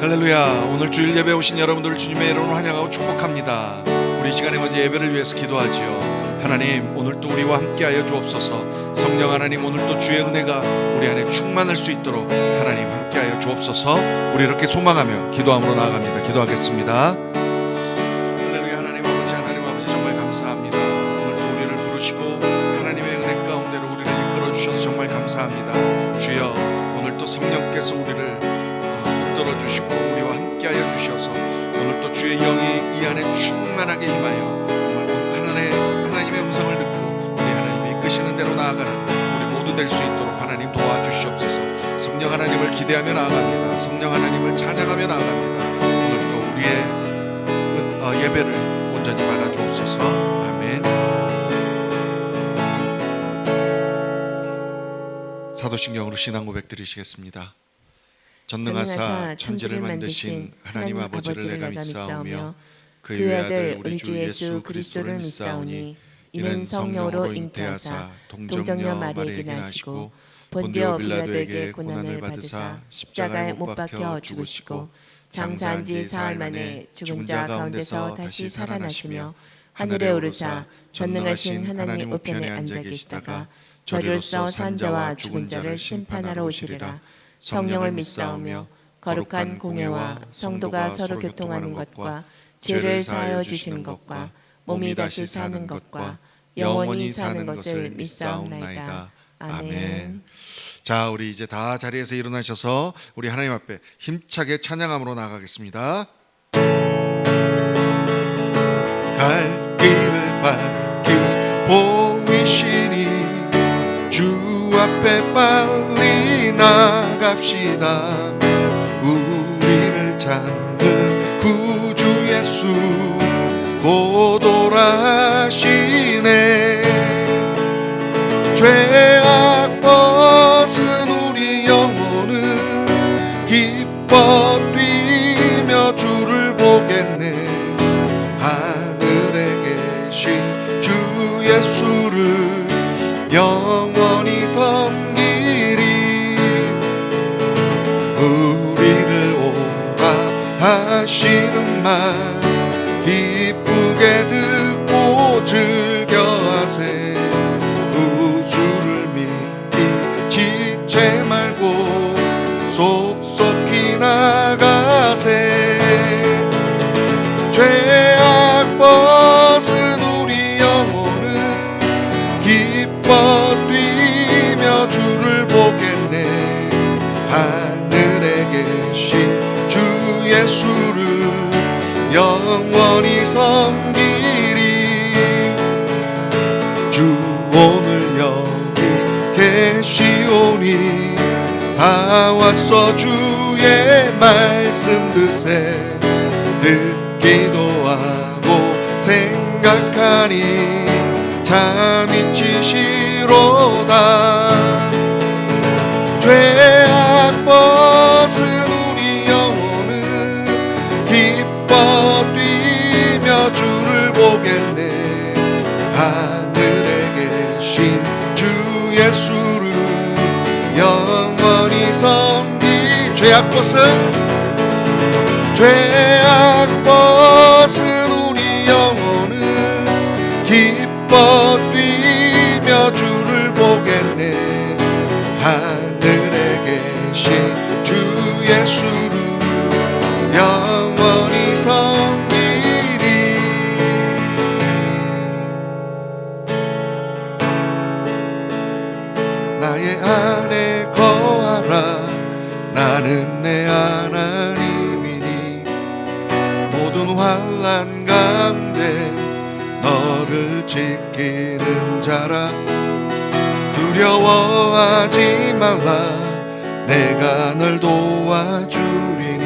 할렐루야. 오늘 주일 예배 오신 여러분들을 주님의 이름으로 환영하고 축복합니다. 우리 이 시간에 먼저 예배를 위해서 기도하지요. 하나님, 오늘도 우리와 함께하여 주옵소서. 성령 하나님, 오늘도 주의 은혜가 우리 안에 충만할 수 있도록 하나님 함께하여 주옵소서. 우리 이렇게 소망하며 기도함으로 나아갑니다. 기도하겠습니다. 할렐루야. 하나님 아버지, 하나님 아버지, 정말 감사합니다. 오늘도 우리를 부르시고 하나님의 은혜 가운데로 우리를 이끌어 주셔서 정말 감사합니다. 주여, 오늘도 성령께서 우리를 붙들어 주시고 우리와 함께하여 주셔서 오늘 또 주의 영이 이 안에 충만하게 임하여 정말 하나님의 음성을 듣고 우리 하나님이 이끄시는 대로 나아가는 우리 모두 될 수 있도록 하나님 도와주시옵소서. 성령 하나님을 기대하며 나아갑니다. 성령 하나님을 찬양하며 나아갑니다. 오늘 또 우리의 예배를 온전히 받아주옵소서. 아멘. 사도신경으로 신앙 고백 드리시겠습니다. 전능하사 천지를 만드신 하나님 아버지를 내가 믿사오며 그의 외아들 우리 주 예수 그리스도를 믿사오니 이는 성령으로 잉태하사 동정녀 마리아에게 나시고 본디오 빌라도에게 고난을 받으사 십자가에 못 박혀 죽으시고 장사한 지 사흘 만에 죽은 자 가운데서 다시 살아나시며 하늘에 오르사 전능하신 하나님 우편에 앉아 계시다가 저리로서 산 자와 죽은 자를 심판하러 오시리라. 성령을 믿사오며 거룩한 공회와 성도가 서로 교통하는 것과 죄를 사하여 주시는 것과 몸이 다시 사는 것과 영원히 사는 것을 믿사옵나이다. 아멘. 자, 우리 이제 다 자리에서 일어나셔서 우리 하나님 앞에 힘차게 찬양함으로 나가겠습니다. 갈 길을 밝히 보이시니 주 앞에 빨리 나갑시다. 우리를 찾는 구주 예수 곧 오라시네. 죄악 벗은 우리 영혼은 기뻐 뛰며 주를 보겠네. 하늘에 계신 주 예수를 영원히 섬기리. 우리를 오라 하시는 말 기쁘게 듣고 즐겨하세. 우주를 믿기 지체 말고 속속히 나가세. 죄악 벗은 우리 영혼은 기뻐 뛰며 주를 보겠네. 하늘에 계신 주 예수를 영원히 섬기리. 주 오늘 여기 계시오니 다 왔어. 주의 말씀 드세. 듣기도 하고 생각하니 참이 치시로다. 죄악 벗은 우리 영혼은 기뻐 뛰며 주를 보겠네. 하늘에 계신 주 예수를 영원히 섬기. 죄악 벗은 우리 영혼은 기뻐 뛰며 주를 보겠네. 하늘에 계신 주 예수를 영원히 섬기리. 나의 안에 거하라. 나는 내 하나님이니 모든 환난 가운데 너를 지키는 자라. 두려워하지 말라. 내가 널 도와주리니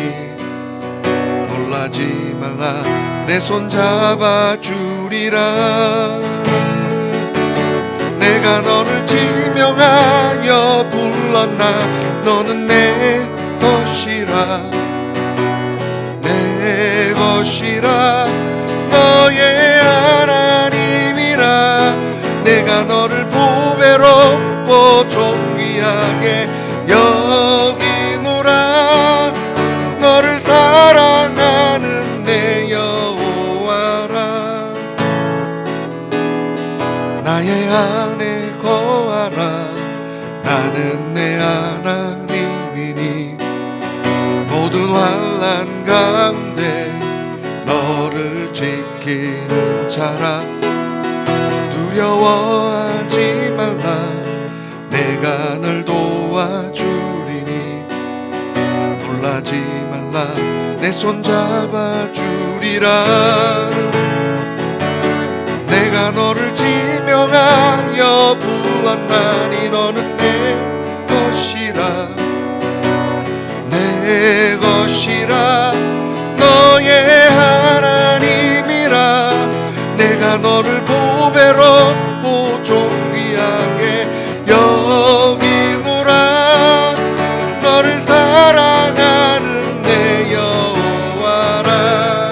놀라지 말라. 내 손 잡아주리라. 내가 너를 지명하여 불렀나. 너는 내 것이라. 내 것이라. 너의 하나님이라. 내가 너를 보배롭고 존귀하게 여기노라. 너를 일어나 내 손 잡아주리라. 내가 너를 지명하여 불렀나니 너는 내 것이라. 내 것이라 너의 하나님이라. 내가 너를 보배롭고 존귀하게 여기노라. 너를 사랑하는 내 여호와라.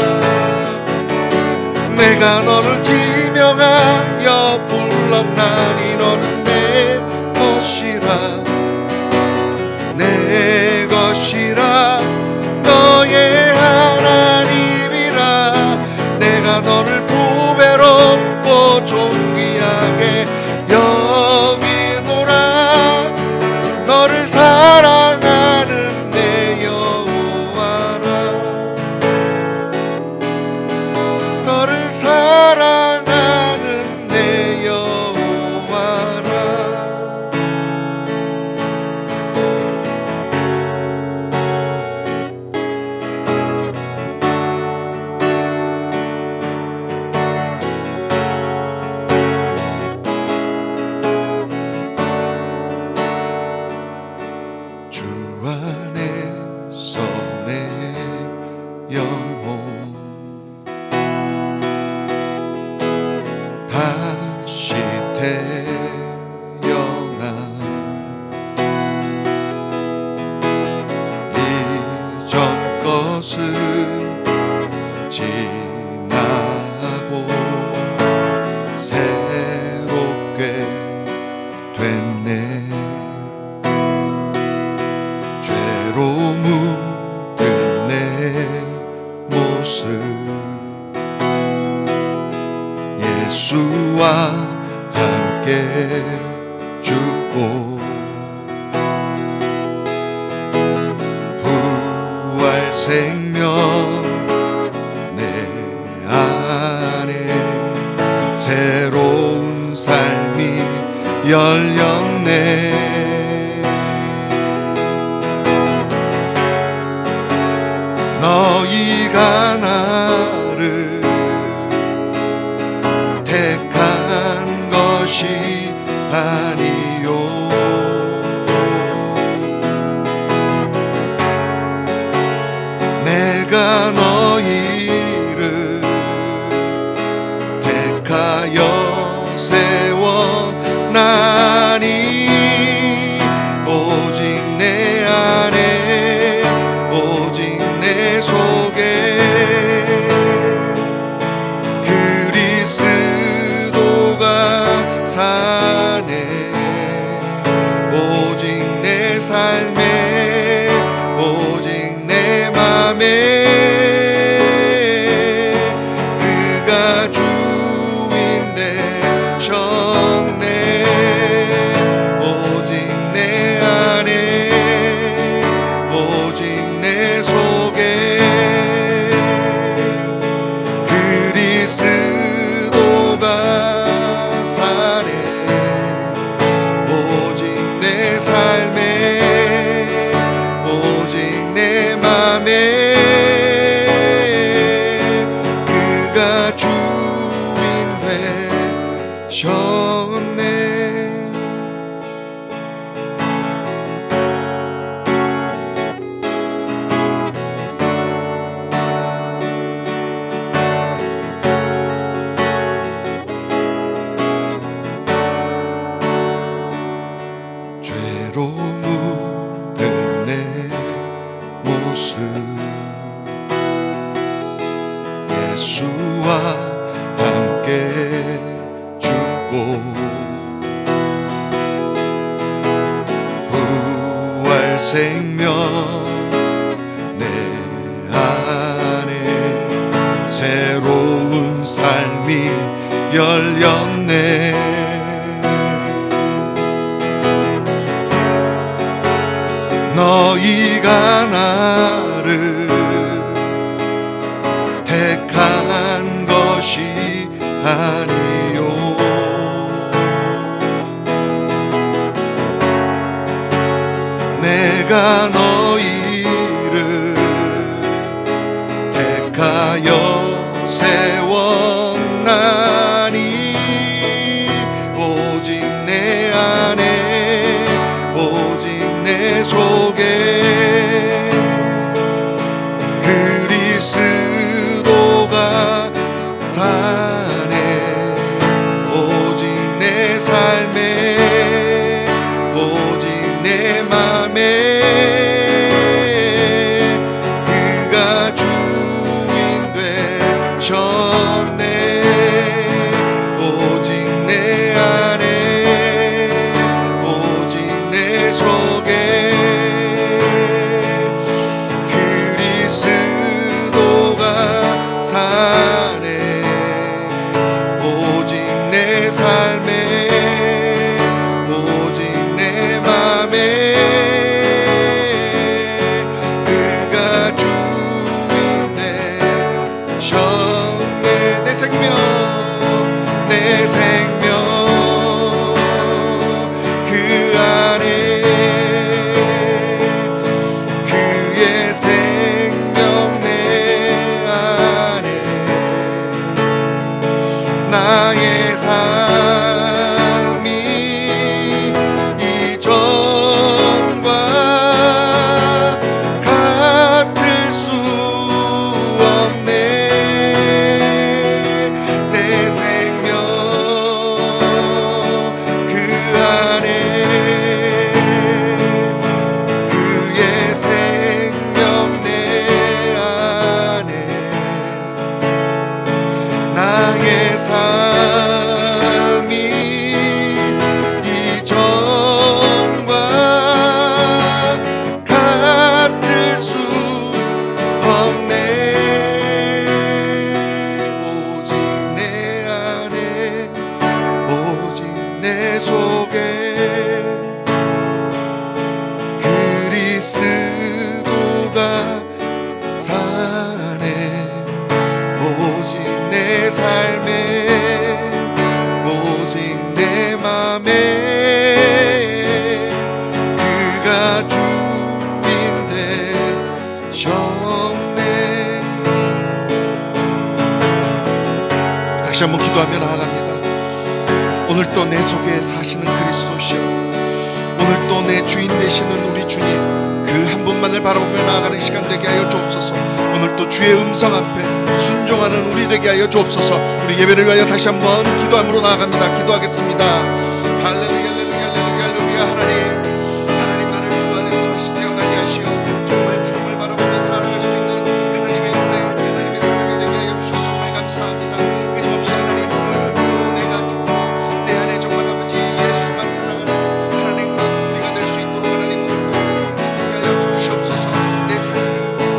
내가 너를 지명하여 불렀나니 너는 내 것이라. 내 것이라 너의 하나님이라. 내가 너를 보배롭고 존귀하게 여기노라. 너를 사랑하는 내 여호와라. 너를 사랑하는 내 여호와라. 주 안에서 내 영혼 다시 태어나 이전 것은 지나고 새롭게 됐네. 죄로 묻은 내 모습 예수와 함께 죽고 부활 생명 내 안에 새로운 삶이 열렸네. 너희가 나를 택한 것이 아니요. 내가 너희를 택하여 세워나니 오직 내 안에 오직 내 속에 그리스도가 사네. 오직 내 삶에 오직 내 맘에 그가 주인 되셨네. 오직 내 안에 오직 내 속에 그리스도가 사네. 오직 내 삶에 오직 내 맘에 그가 주인 되셨네. 죄로 묻은 내 모습 예수와 함께 죽고 부활 생명 내 안에 새로운 삶이 열렸네. 너희가 나를 택한 것이 아니요. 내가 너희를 위하여 세웠나니 오직 내 안에 오직 내 속에 그리스도가 사네 오직 내 삶에 오직 내 맘에 그가 주인 되셨네 오직 내 안에 오직 내 속에 그리스도가 사네 오직 내 삶에 오직 내 맘에 그가 주인 되셨네 내 생명 그 안에 그의 생명 내 안에 나의 삶이 이전과 같을 수 없네 내 생명 그 안에 그의 생명 내 안에 나의 삶이 이전과 같을 수 없네 오직 내 안에 오직 내 속에 그리스도가 사네 오직 내 삶에 오직 내 맘에 그가 주인 되셨네 다시 한번 기도하며 나아갑니다 오늘 또 내 속에 사시는 그리스도시여 오늘 또 내 주인 되시는 우리 주님 그 한 분만을 바라보며 나아가는 시간 되게 하여 주옵소서 오늘 또 주의 음성 앞에 순종하는 우리 되게 하여 주옵소서 우리 예배를 위하여 다시 한번 기도함으로 나아갑니다 기도하겠습니다 할렐루야 할렐루야 할렐루야 할렐루야 하나님 나를 주 안에서 다시 태어나게 하시어 정말 주님을 바라보며 살아갈 수 있는 하나님의 인생 하나님의 삶이 되게 하여 주셔서 정말 감사합니다 끊임없이 하나님 오늘도 내가 죽고 내 안에 정말 아버지 예수만 사랑하는 하나님 그런 우리가 될 수 있도록 하나님 오늘도 되게 하여 주시옵소서 내 삶이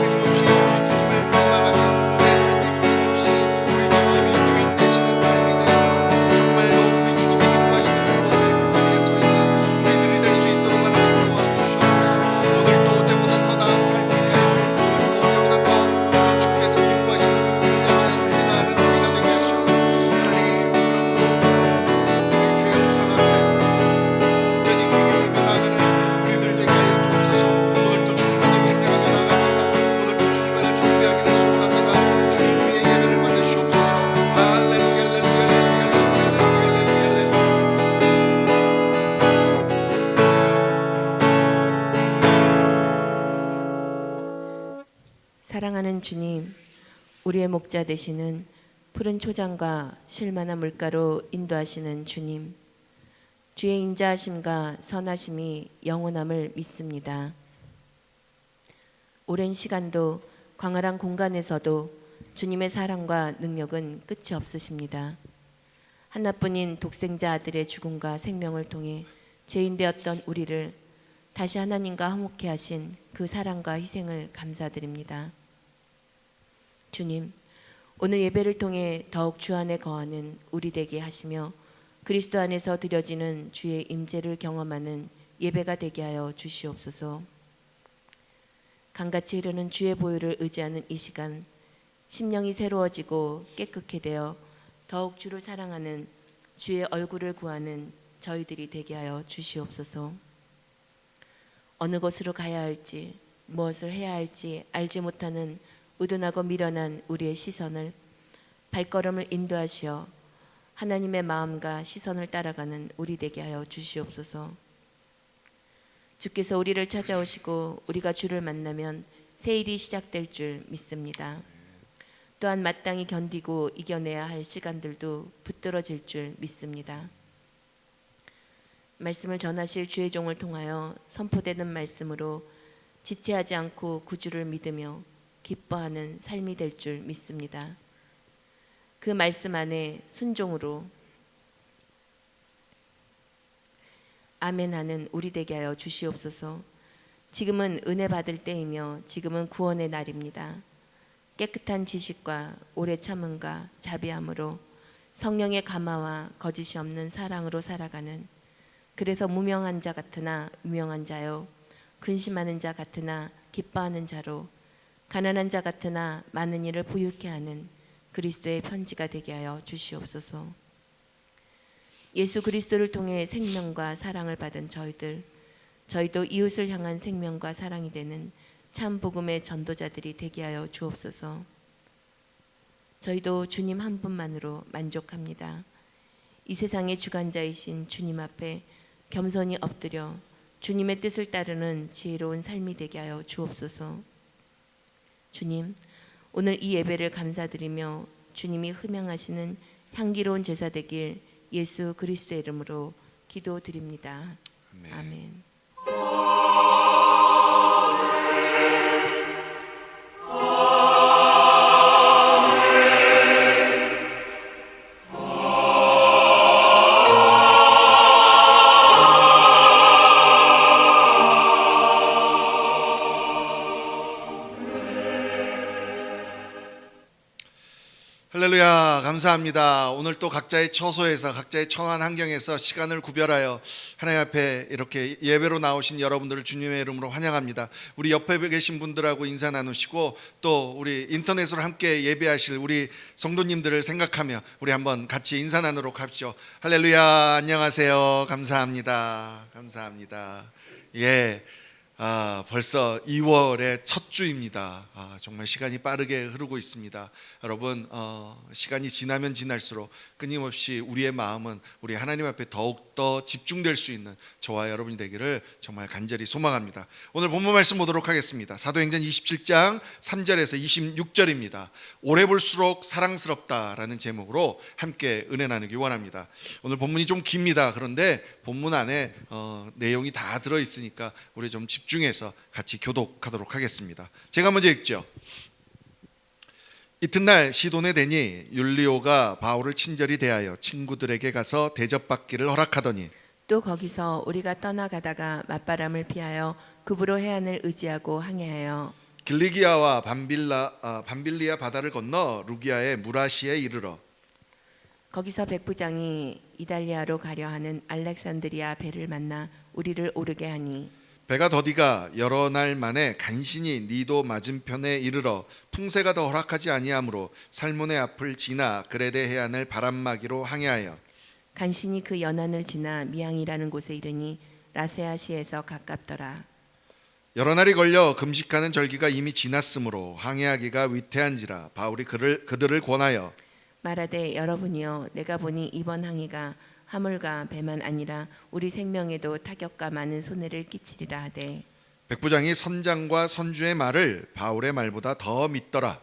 끊임없이 우리 주님을 닮아가며 내 삶이 끊임없이 우리 주님이 주인 되시는 삶이 되어서 정말로 우리 주님이 기뻐하시는 그곳에 그 자리에 서 있는 우리들이 될 수 있도록 하나님 도와주시옵소서 오늘도 어제보다 더 나은 삶을 위하여 오늘도 어제보다 더 주께서 기뻐하시는 그들을 향하여 달려나가는 우리가 되게 하시옵소서 하나님 오늘도 우리 주의 음성 앞에 온전히 귀 기울이며 나아가는 우리들 되게 하여 주옵소서 오늘도 주님만을 찬양하며 나아갑니다 오늘도 주님만을 경배하기를 소원합니다 주님 우리의 예배를 받으시옵소서 할렐루야 할렐루야 할렐루야 할렐루야 사랑하는 주님, 우리의 목자 되시는 푸른 초장과 실만한 물가로 인도하시는 주님, 주의 인자하심과 선하심이 영원함을 믿습니다. 오랜 시간도 광활한 공간에서도 주님의 사랑과 능력은 끝이 없으십니다. 하나뿐인 독생자 아들의 죽음과 생명을 통해 죄인 되었던 우리를 다시 하나님과 화목케 하신 그 사랑과 희생을 감사드립니다. 주님, 오늘 예배를 통해 더욱 주 안에 거하는 우리 되게 하시며 그리스도 안에서 드려지는 주의 임재를 경험하는 예배가 되게 하여 주시옵소서. 강같이 흐르는 주의 보혈을 의지하는 이 시간, 심령이 새로워지고 깨끗게 되어 더욱 주를 사랑하는 주의 얼굴을 구하는 저희들이 되게 하여 주시옵소서. 어느 곳으로 가야 할지 무엇을 해야 할지 알지 못하는 우둔하고 미련한 우리의 시선을 발걸음을 인도하시어 하나님의 마음과 시선을 따라가는 우리 되게 하여 주시옵소서. 주께서 우리를 찾아오시고 우리가 주를 만나면 새 일이 시작될 줄 믿습니다. 또한 마땅히 견디고 이겨내야 할 시간들도 붙들어질 줄 믿습니다. 말씀을 전하실 주의 종을 통하여 선포되는 말씀으로 지체하지 않고 구주를 믿으며 기뻐하는 삶이 될 줄 믿습니다. 그 말씀 안에 순종으로 아멘하는 우리 되게 하여 주시옵소서. 지금은 은혜 받을 때이며 지금은 구원의 날입니다. 깨끗한 지식과 오래 참음과 자비함으로 성령의 감화와 거짓이 없는 사랑으로 살아가는, 그래서 무명한 자 같으나 유명한 자요, 근심하는 자 같으나 기뻐하는 자로, 가난한 자 같으나 많은 일을 부유케 하는 그리스도의 편지가 되게 하여 주시옵소서. 예수 그리스도를 통해 생명과 사랑을 받은 저희도 이웃을 향한 생명과 사랑이 되는 참 복음의 전도자들이 되게 하여 주옵소서. 저희도 주님 한 분만으로 만족합니다. 이 세상의 주관자이신 주님 앞에 겸손히 엎드려 주님의 뜻을 따르는 지혜로운 삶이 되게 하여 주옵소서. 주님, 오늘 이 예배를 감사드리며 주님이 흠양하시는 향기로운 제사 되길 예수 그리스도의 이름으로 기도드립니다. 아멘. 할렐루야, 감사합니다. 오늘 또 각자의 처소에서 각자의 처한 환경에서 시간을 구별하여 하나님 앞에 이렇게 예배로 나오신 여러분들을 주님의 이름으로 환영합니다. 우리 옆에 계신 분들하고 인사 나누시고 또 우리 인터넷으로 함께 예배하실 우리 성도님들을 생각하며 우리 한번 같이 인사 나누도록 합시오. 할렐루야, 안녕하세요. 감사합니다. 감사합니다. 예. 벌써 2월의 첫 주입니다. 정말 시간이 빠르게 흐르고 있습니다. 여러분, 시간이 지나면 지날수록 끊임없이 우리의 마음은 우리 하나님 앞에 더욱더 집중될 수 있는 저와 여러분이 되기를 정말 간절히 소망합니다. 오늘 본문 말씀 보도록 하겠습니다. 사도행전 27장 3절에서 26절입니다. 오래 볼수록 사랑스럽다라는 제목으로 함께 은혜 나누기 원합니다. 오늘 본문이 좀 깁니다. 그런데 본문 안에 내용이 다 들어있으니까 우리 좀 집중해서 같이 교독하도록 하겠습니다. 제가 먼저 읽죠. 이튿날 시돈에 대니 율리오가 바울을 친절히 대하여 친구들에게 가서 대접받기를 허락하더니 또 거기서 우리가 떠나가다가 맞바람을 피하여 급으로 해안을 의지하고 항해하여 길리기아와 밤빌리아 바다를 건너 루기아의 무라시에 이르러 거기서 백부장이 이달리아로 가려 하는 알렉산드리아 배를 만나 우리를 오르게 하니 배가 더디가 여러 날 만에 간신히 니도 맞은편에 이르러 풍세가 더 허락하지 아니하므로 살몬의 앞을 지나 그레데 해안을 바람막이로 항해하여 간신히 그 연안을 지나 미앙이라는 곳에 이르니 라세아시에서 가깝더라. 여러 날이 걸려 금식하는 절기가 이미 지났으므로 항해하기가 위태한지라 바울이 그들을 권하여 말하되 여러분이여, 내가 보니 이번 항해가 화물과 배만 아니라 우리 생명에도 타격과 많은 손해를 끼치리라 하되 백부장이 선장과 선주의 말을 바울의 말보다 더 믿더라.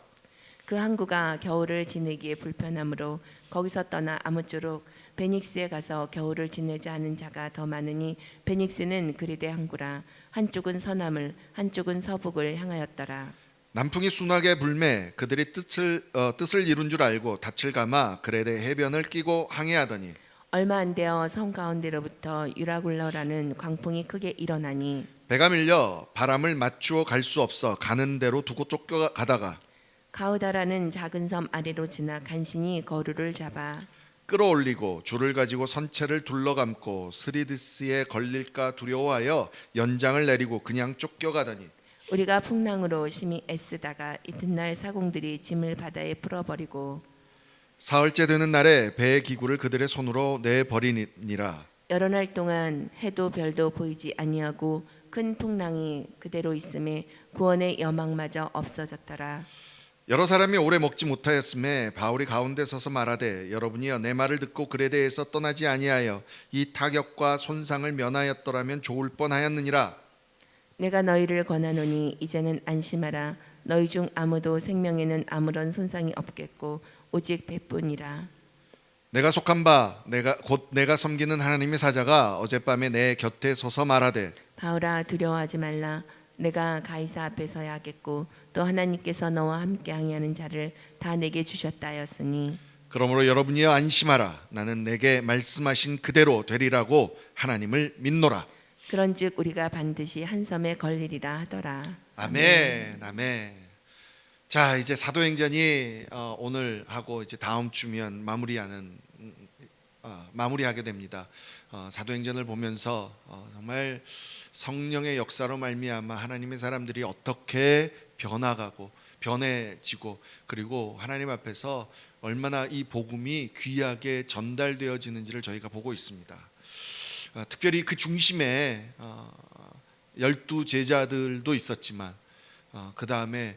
그 항구가 겨울을 지내기에 불편하므로 거기서 떠나 아무쪼록 베닉스에 가서 겨울을 지내지 않은 자가 더 많으니 베닉스는 그리데 항구라. 한쪽은 서남을 한쪽은 서북을 향하였더라. 남풍이 순하게 불매 그들이 뜻을 이룬 줄 알고 닻을 감아 그레데 해변을 끼고 항해하더니 얼마 안 되어 섬 가운데로부터 유라굴러라는 광풍이 크게 일어나니 배가 밀려 바람을 맞추어 갈 수 없어 가는 대로 두고 쫓겨가다가 가우다라는 작은 섬 아래로 지나 간신히 거루를 잡아 끌어올리고 줄을 가지고 선체를 둘러감고 스리드스에 걸릴까 두려워하여 연장을 내리고 그냥 쫓겨가더니 우리가 풍랑으로 심히 애쓰다가 이튿날 사공들이 짐을 바다에 풀어버리고 사흘째 되는 날에 배의 기구를 그들의 손으로 내버리니라. 여러 날 동안 해도 별도 보이지 아니하고 큰 풍랑이 그대로 있음에 구원의 여망마저 없어졌더라. 여러 사람이 오래 먹지 못하였음에 바울이 가운데 서서 말하되 여러분이여 내 말을 듣고 그레데에서 떠나지 아니하여 이 타격과 손상을 면하였더라면 좋을 뻔하였느니라. 내가 너희를 권하노니 이제는 안심하라. 너희 중 아무도 생명에는 아무런 손상이 없겠고 오직 배뿐이라. 내가 속한 바 곧 내가 섬기는 하나님의 사자가 어젯밤에 내 곁에 서서 말하되 바울아 두려워하지 말라. 내가 가이사 앞에 서야 하겠고 또 하나님께서 너와 함께 항해하는 자를 다 내게 주셨다 하였으니 그러므로 여러분이여 안심하라. 나는 내게 말씀하신 그대로 되리라고 하나님을 믿노라. 그런즉 우리가 반드시 한 섬에 걸리리라 하더라. 아멘. 아멘. 자, 이제 사도행전이 오늘 하고 이제 다음 주면 마무리하게 됩니다. 사도행전을 보면서 정말 성령의 역사로 말미암아 하나님의 사람들이 어떻게 변화가고 변해지고 그리고 하나님 앞에서 얼마나 이 복음이 귀하게 전달되어지는지를 저희가 보고 있습니다. 특별히 그 중심에 12 제자들도 있었지만 그 다음에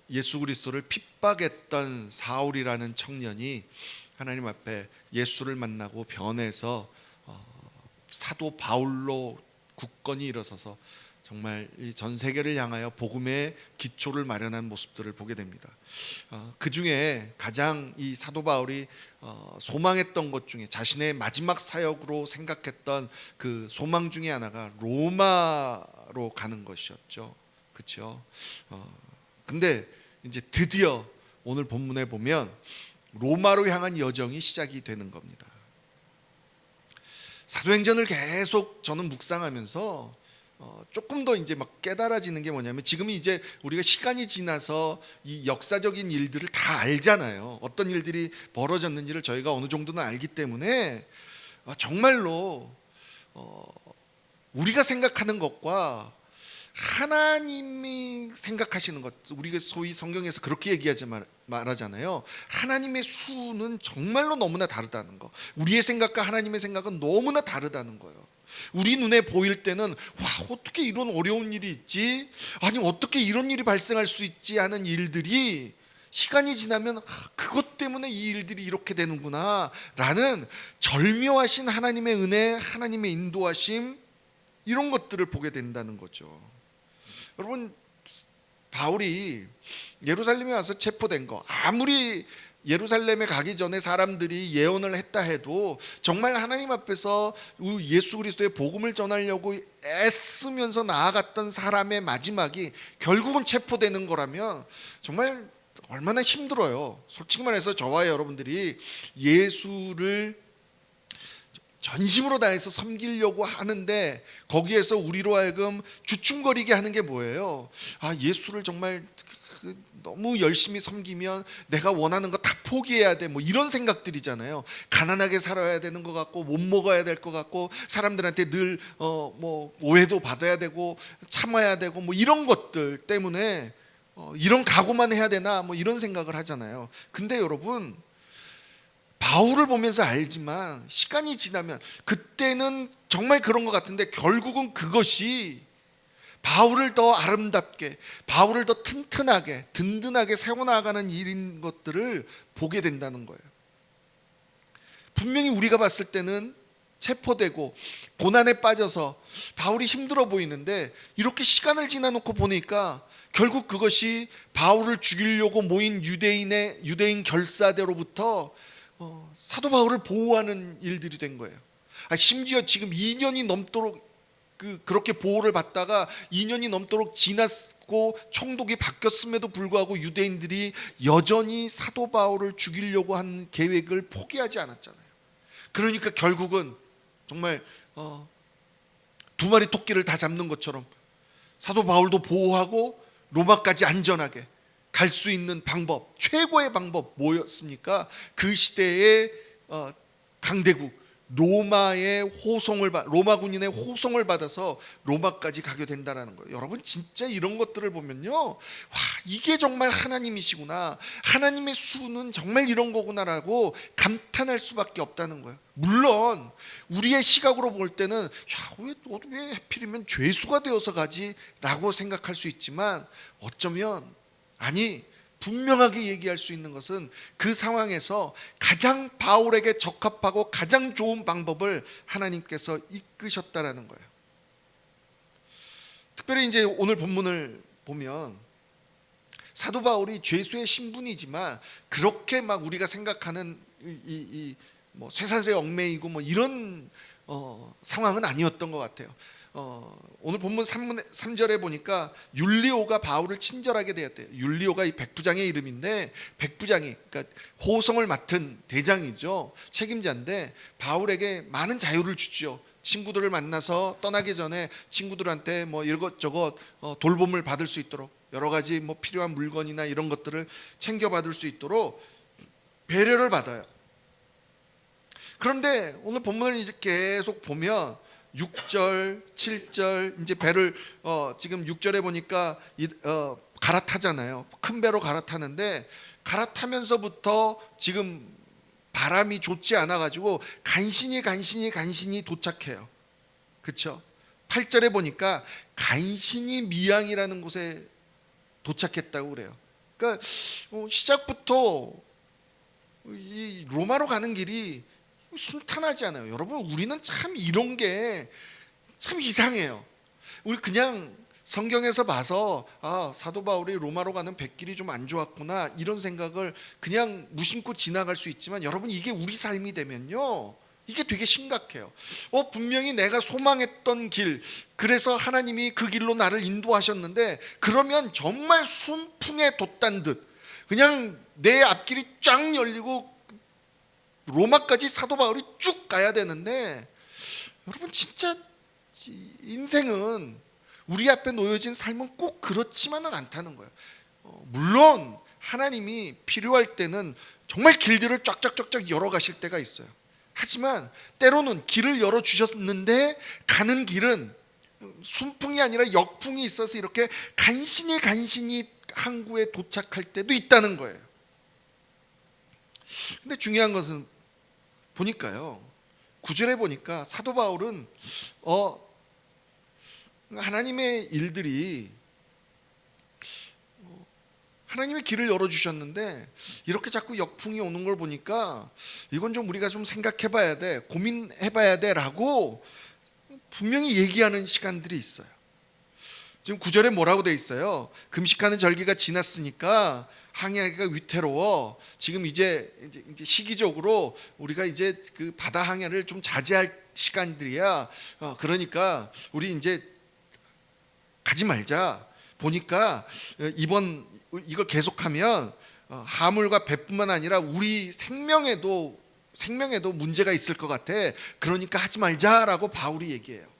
예수 그리스도를 핍박했던 사울이라는 청년이 하나님 앞에 예수를 만나고 변해서 사도 바울로 굳건히 일어서서 정말 이 전 세계를 향하여 복음의 기초를 마련한 모습들을 보게 됩니다. 그 중에 가장 이 사도 바울이 소망했던 것 중에 자신의 마지막 사역으로 생각했던 그 소망 중에 하나가 로마로 가는 것이었죠. 그렇죠? 근데 이제 드디어 오늘 본문에 보면 로마로 향한 여정이 시작이 되는 겁니다. 사도행전을 계속 저는 묵상하면서 조금 더 이제 막 깨달아지는 게 뭐냐면 지금 이제 우리가 시간이 지나서 이 역사적인 일들을 다 알잖아요. 어떤 일들이 벌어졌는지를 저희가 어느 정도는 알기 때문에 정말로 우리가 생각하는 것과 하나님이 생각하시는 것, 우리가 소위 성경에서 그렇게 말하잖아요. 하나님의 수는 정말로 너무나 다르다는 거. 우리의 생각과 하나님의 생각은 너무나 다르다는 거예요. 우리 눈에 보일 때는 와, 어떻게 이런 어려운 일이 있지? 아니 어떻게 이런 일이 발생할 수 있지 하는 일들이 시간이 지나면 그것 때문에 이 일들이 이렇게 되는구나 라는 절묘하신 하나님의 은혜, 하나님의 인도하심, 이런 것들을 보게 된다는 거죠. 여러분, 바울이 예루살렘에 와서 체포된 거, 아무리 예루살렘에 가기 전에 사람들이 예언을 했다 해도 정말 하나님 앞에서 예수 그리스도의 복음을 전하려고 애쓰면서 나아갔던 사람의 마지막이 결국은 체포되는 거라면 정말 얼마나 힘들어요. 솔직히 말해서 저와 여러분들이 예수를 전심으로 다해서 섬기려고 하는데 거기에서 우리로 하여금 주춤거리게 하는 게 뭐예요? 예수를 정말 너무 열심히 섬기면 내가 원하는 거 다 포기해야 돼, 뭐 이런 생각들이잖아요. 가난하게 살아야 되는 것 같고 못 먹어야 될 것 같고 사람들한테 늘 뭐 오해도 받아야 되고 참아야 되고 뭐 이런 것들 때문에 이런 각오만 해야 되나 뭐 이런 생각을 하잖아요. 근데 여러분, 바울을 보면서 알지만 시간이 지나면 그때는 정말 그런 것 같은데 결국은 그것이 바울을 더 아름답게, 바울을 더 튼튼하게, 든든하게 세워나가는 일인 것들을 보게 된다는 거예요. 분명히 우리가 봤을 때는 체포되고 고난에 빠져서 바울이 힘들어 보이는데 이렇게 시간을 지나놓고 보니까 결국 그것이 바울을 죽이려고 모인 유대인 결사대로부터 사도 바울을 보호하는 일들이 된 거예요. 심지어 지금 2년이 넘도록 그렇게 보호를 받다가 2년이 넘도록 지났고 총독이 바뀌었음에도 불구하고 유대인들이 여전히 사도 바울을 죽이려고 한 계획을 포기하지 않았잖아요. 그러니까 결국은 정말 2마리 토끼를 다 잡는 것처럼 사도 바울도 보호하고 로마까지 안전하게 갈 수 있는 방법, 최고의 방법 뭐였습니까? 그 시대의 강대국 로마 군인의 호송을 받아서 로마까지 가게 된다는 거예요. 여러분, 진짜 이런 것들을 보면요, 와, 이게 정말 하나님이시구나, 하나님의 수는 정말 이런 거구나라고 감탄할 수밖에 없다는 거예요. 물론 우리의 시각으로 볼 때는 왜 하필이면 죄수가 되어서 가지 라고 생각할 수 있지만 어쩌면 아니, 분명하게 얘기할 수 있는 것은 그 상황에서 가장 바울에게 적합하고 가장 좋은 방법을 하나님께서 이끄셨다라는 거예요. 특별히 이제 오늘 본문을 보면 사도 바울이 죄수의 신분이지만 그렇게 막 우리가 생각하는 뭐 쇠사슬에 얽매이고 뭐 이런 상황은 아니었던 것 같아요. 오늘 본문 3절에 보니까 율리오가 바울을 친절하게 대했대요. 율리오가 이 백부장의 이름인데, 백부장이 그러니까 호송을 맡은 대장이죠. 책임자인데 바울에게 많은 자유를 주죠. 친구들을 만나서 떠나기 전에 친구들한테 뭐 이것저것 돌봄을 받을 수 있도록, 여러 가지 뭐 필요한 물건이나 이런 것들을 챙겨 받을 수 있도록 배려를 받아요. 그런데 오늘 본문을 이제 계속 보면 6절, 7절 이제 배를 지금 6절에 보니까 갈아타잖아요. 큰 배로 갈아타는데 갈아타면서부터 지금 바람이 좋지 않아 가지고 간신히 도착해요. 그렇죠? 8절에 보니까 간신히 미양이라는 곳에 도착했다고 그래요. 그러니까 시작부터 이 로마로 가는 길이 순탄하지 않아요. 여러분, 우리는 참 이런 게 참 이상해요. 우리 그냥 성경에서 봐서 사도 바울이 로마로 가는 백길이 좀 안 좋았구나 이런 생각을 그냥 무심코 지나갈 수 있지만, 여러분 이게 우리 삶이 되면요 이게 되게 심각해요. 분명히 내가 소망했던 길, 그래서 하나님이 그 길로 나를 인도하셨는데, 그러면 정말 순풍에 돛단 듯 그냥 내 앞길이 쫙 열리고 로마까지 사도 바울이 쭉 가야 되는데, 여러분 진짜 인생은 우리 앞에 놓여진 삶은 꼭 그렇지만은 않다는 거예요. 물론 하나님이 필요할 때는 정말 길들을 쫙쫙쫙쫙 열어가실 때가 있어요. 하지만 때로는 길을 열어주셨는데 가는 길은 순풍이 아니라 역풍이 있어서 이렇게 간신히 항구에 도착할 때도 있다는 거예요. 근데 중요한 것은 보니까요, 9절에 보니까 사도 바울은 하나님의 일들이 하나님의 길을 열어주셨는데 이렇게 자꾸 역풍이 오는 걸 보니까 이건 좀 우리가 좀 생각해봐야 돼, 고민해봐야 돼 라고 분명히 얘기하는 시간들이 있어요. 지금 9절에 뭐라고 돼 있어요? 금식하는 절기가 지났으니까 항해하기가 위태로워. 지금 이제 시기적으로 우리가 이제 그 바다 항해를 좀 자제할 시간들이야. 그러니까 우리 이제 가지 말자. 보니까 이거 계속하면 하물과 배뿐만 아니라 우리 생명에도 문제가 있을 것 같아. 그러니까 하지 말자라고 바울이 얘기해요.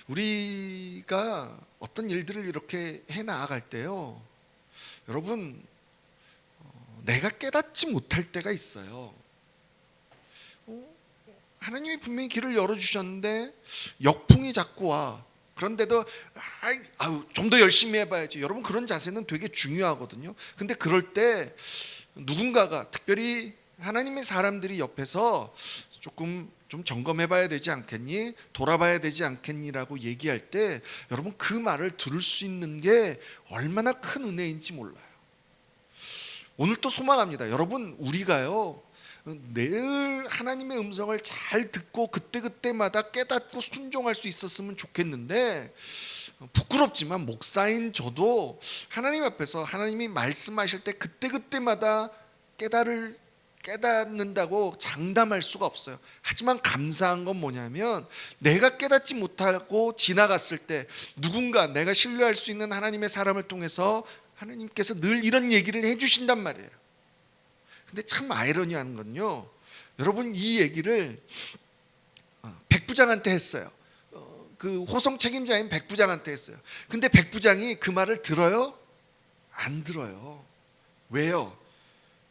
우리가 어떤 일들을 이렇게 해 나아갈 때요, 여러분 내가 깨닫지 못할 때가 있어요. 하나님이 분명히 길을 열어주셨는데 역풍이 자꾸 와. 그런데도 좀 더 열심히 해봐야지. 여러분 그런 자세는 되게 중요하거든요. 근데 그럴 때 누군가가, 특별히 하나님의 사람들이 옆에서 조금 좀 점검해봐야 되지 않겠니? 돌아봐야 되지 않겠니라고 얘기할 때 여러분 그 말을 들을 수 있는 게 얼마나 큰 은혜인지 몰라요. 오늘 또 소망합니다. 여러분 우리가요 늘 하나님의 음성을 잘 듣고 그때마다 깨닫고 순종할 수 있었으면 좋겠는데, 부끄럽지만 목사인 저도 하나님 앞에서 하나님이 말씀하실 때 그때마다 깨닫는다고 장담할 수가 없어요. 하지만 감사한 건 뭐냐면, 내가 깨닫지 못하고 지나갔을 때 누군가 내가 신뢰할 수 있는 하나님의 사람을 통해서 하나님께서 늘 이런 얘기를 해주신단 말이에요. 근데 참 아이러니한 건요, 여러분 이 얘기를 백부장한테 했어요. 그 호송 책임자인 백부장한테 했어요. 근데 백부장이 그 말을 들어요? 안 들어요. 왜요?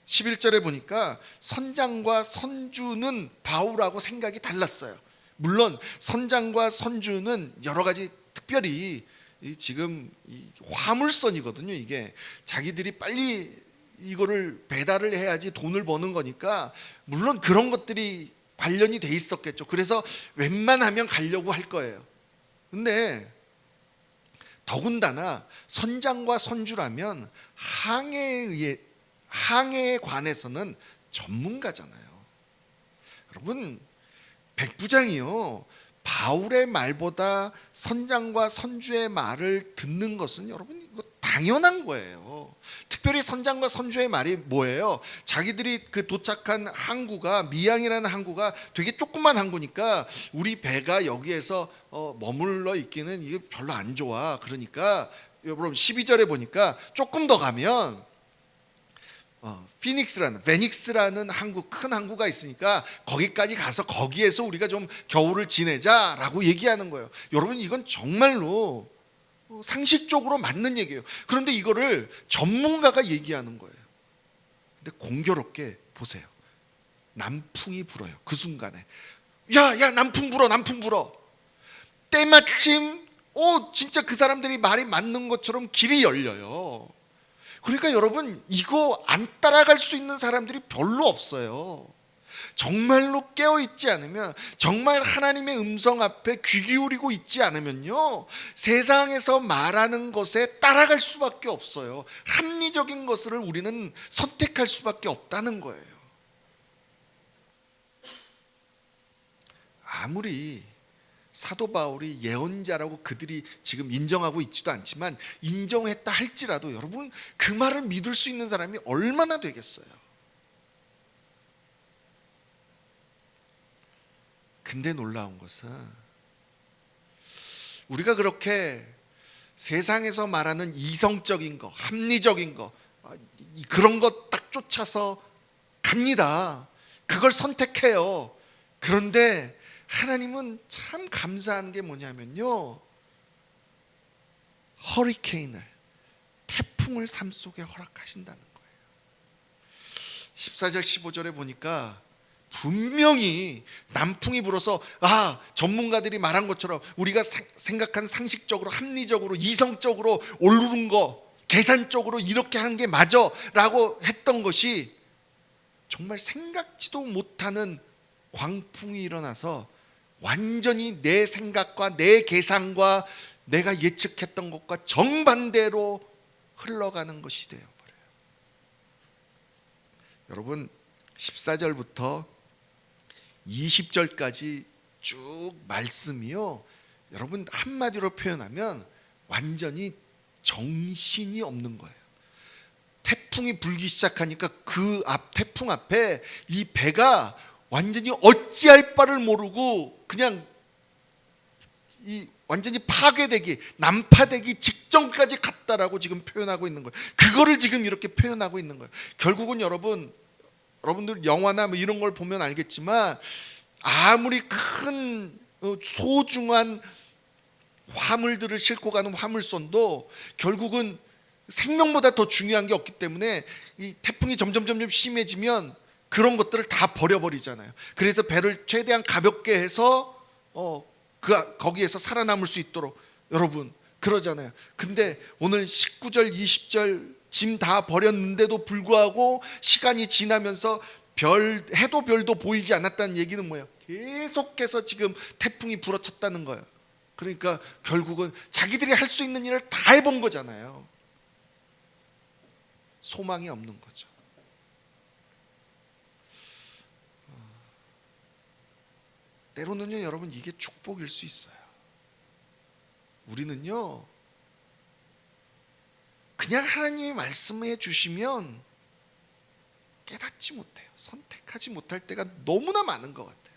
11절에 보니까 선장과 선주는 바울하고 생각이 달랐어요. 물론 선장과 선주는 여러 가지, 특별히 지금 화물선이거든요. 이게 자기들이 빨리 이거를 배달을 해야지 돈을 버는 거니까 물론 그런 것들이 관련이 돼 있었겠죠. 그래서 웬만하면 가려고 할 거예요. 근데 더군다나 선장과 선주라면 항해에 관해서는 전문가잖아요. 여러분, 백부장이요, 바울의 말보다 선장과 선주의 말을 듣는 것은 여러분 이거 당연한 거예요. 특별히 선장과 선주의 말이 뭐예요? 자기들이 그 도착한 항구가 미양이라는 항구가 되게 조그만 항구니까 우리 배가 여기에서 머물러 있기는 이게 별로 안 좋아. 그러니까 여러분 12절에 보니까 조금 더 가면 베닉스라는 항구, 큰 항구가 있으니까 거기까지 가서 거기에서 우리가 좀 겨울을 지내자라고 얘기하는 거예요. 여러분, 이건 정말로 상식적으로 맞는 얘기예요. 그런데 이거를 전문가가 얘기하는 거예요. 근데 공교롭게 보세요. 남풍이 불어요. 그 순간에 야 남풍 불어. 때마침 진짜 그 사람들이 말이 맞는 것처럼 길이 열려요. 그러니까 여러분, 이거 안 따라갈 수 있는 사람들이 별로 없어요. 정말로 깨어있지 않으면, 정말 하나님의 음성 앞에 귀 기울이고 있지 않으면요, 세상에서 말하는 것에 따라갈 수밖에 없어요. 합리적인 것을 우리는 선택할 수밖에 없다는 거예요. 아무리 사도 바울이 예언자라고 그들이 지금 인정하고 있지도 않지만 인정했다 할지라도 여러분, 그 말을 믿을 수 있는 사람이 얼마나 되겠어요. 근데 놀라운 것은 우리가 그렇게 세상에서 말하는 이성적인 거, 합리적인 거, 그런 거 딱 쫓아서 갑니다. 그걸 선택해요. 그런데 하나님은 참 감사한 게 뭐냐면요, 허리케인을, 태풍을 삶 속에 허락하신다는 거예요. 14절 15절에 보니까 분명히 남풍이 불어서 전문가들이 말한 것처럼 우리가 생각한 상식적으로, 합리적으로, 이성적으로 옳은 거, 계산적으로 이렇게 하는 게 맞아 라고 했던 것이 정말 생각지도 못하는 광풍이 일어나서 완전히 내 생각과 내 계산과 내가 예측했던 것과 정반대로 흘러가는 것이 되어버려요. 여러분, 14절부터 20절까지 쭉 말씀이요, 여러분 한마디로 표현하면 완전히 정신이 없는 거예요. 태풍이 불기 시작하니까 그 태풍 앞에 이 배가 완전히 어찌할 바를 모르고 그냥 완전히 파괴되기, 난파되기 직전까지 갔다라고 지금 표현하고 있는 거예요. 그거를 지금 이렇게 표현하고 있는 거예요. 결국은 여러분들 영화나 뭐 이런 걸 보면 알겠지만, 아무리 큰 소중한 화물들을 싣고 가는 화물선도 결국은 생명보다 더 중요한 게 없기 때문에 이 태풍이 점점 심해지면 그런 것들을 다 버려버리잖아요. 그래서 배를 최대한 가볍게 해서 거기에서 살아남을 수 있도록 여러분 그러잖아요. 근데 오늘 19절 20절 짐 다 버렸는데도 불구하고 시간이 지나면서 해도 별도 보이지 않았다는 얘기는 뭐예요? 계속해서 지금 태풍이 불어쳤다는 거예요. 그러니까 결국은 자기들이 할 수 있는 일을 다 해본 거잖아요. 소망이 없는 거죠. 때로는요, 여러분, 이게 축복일 수 있어요. 우리는요, 그냥 하나님이 말씀해 주시면 깨닫지 못해요. 선택하지 못할 때가 너무나 많은 것 같아요.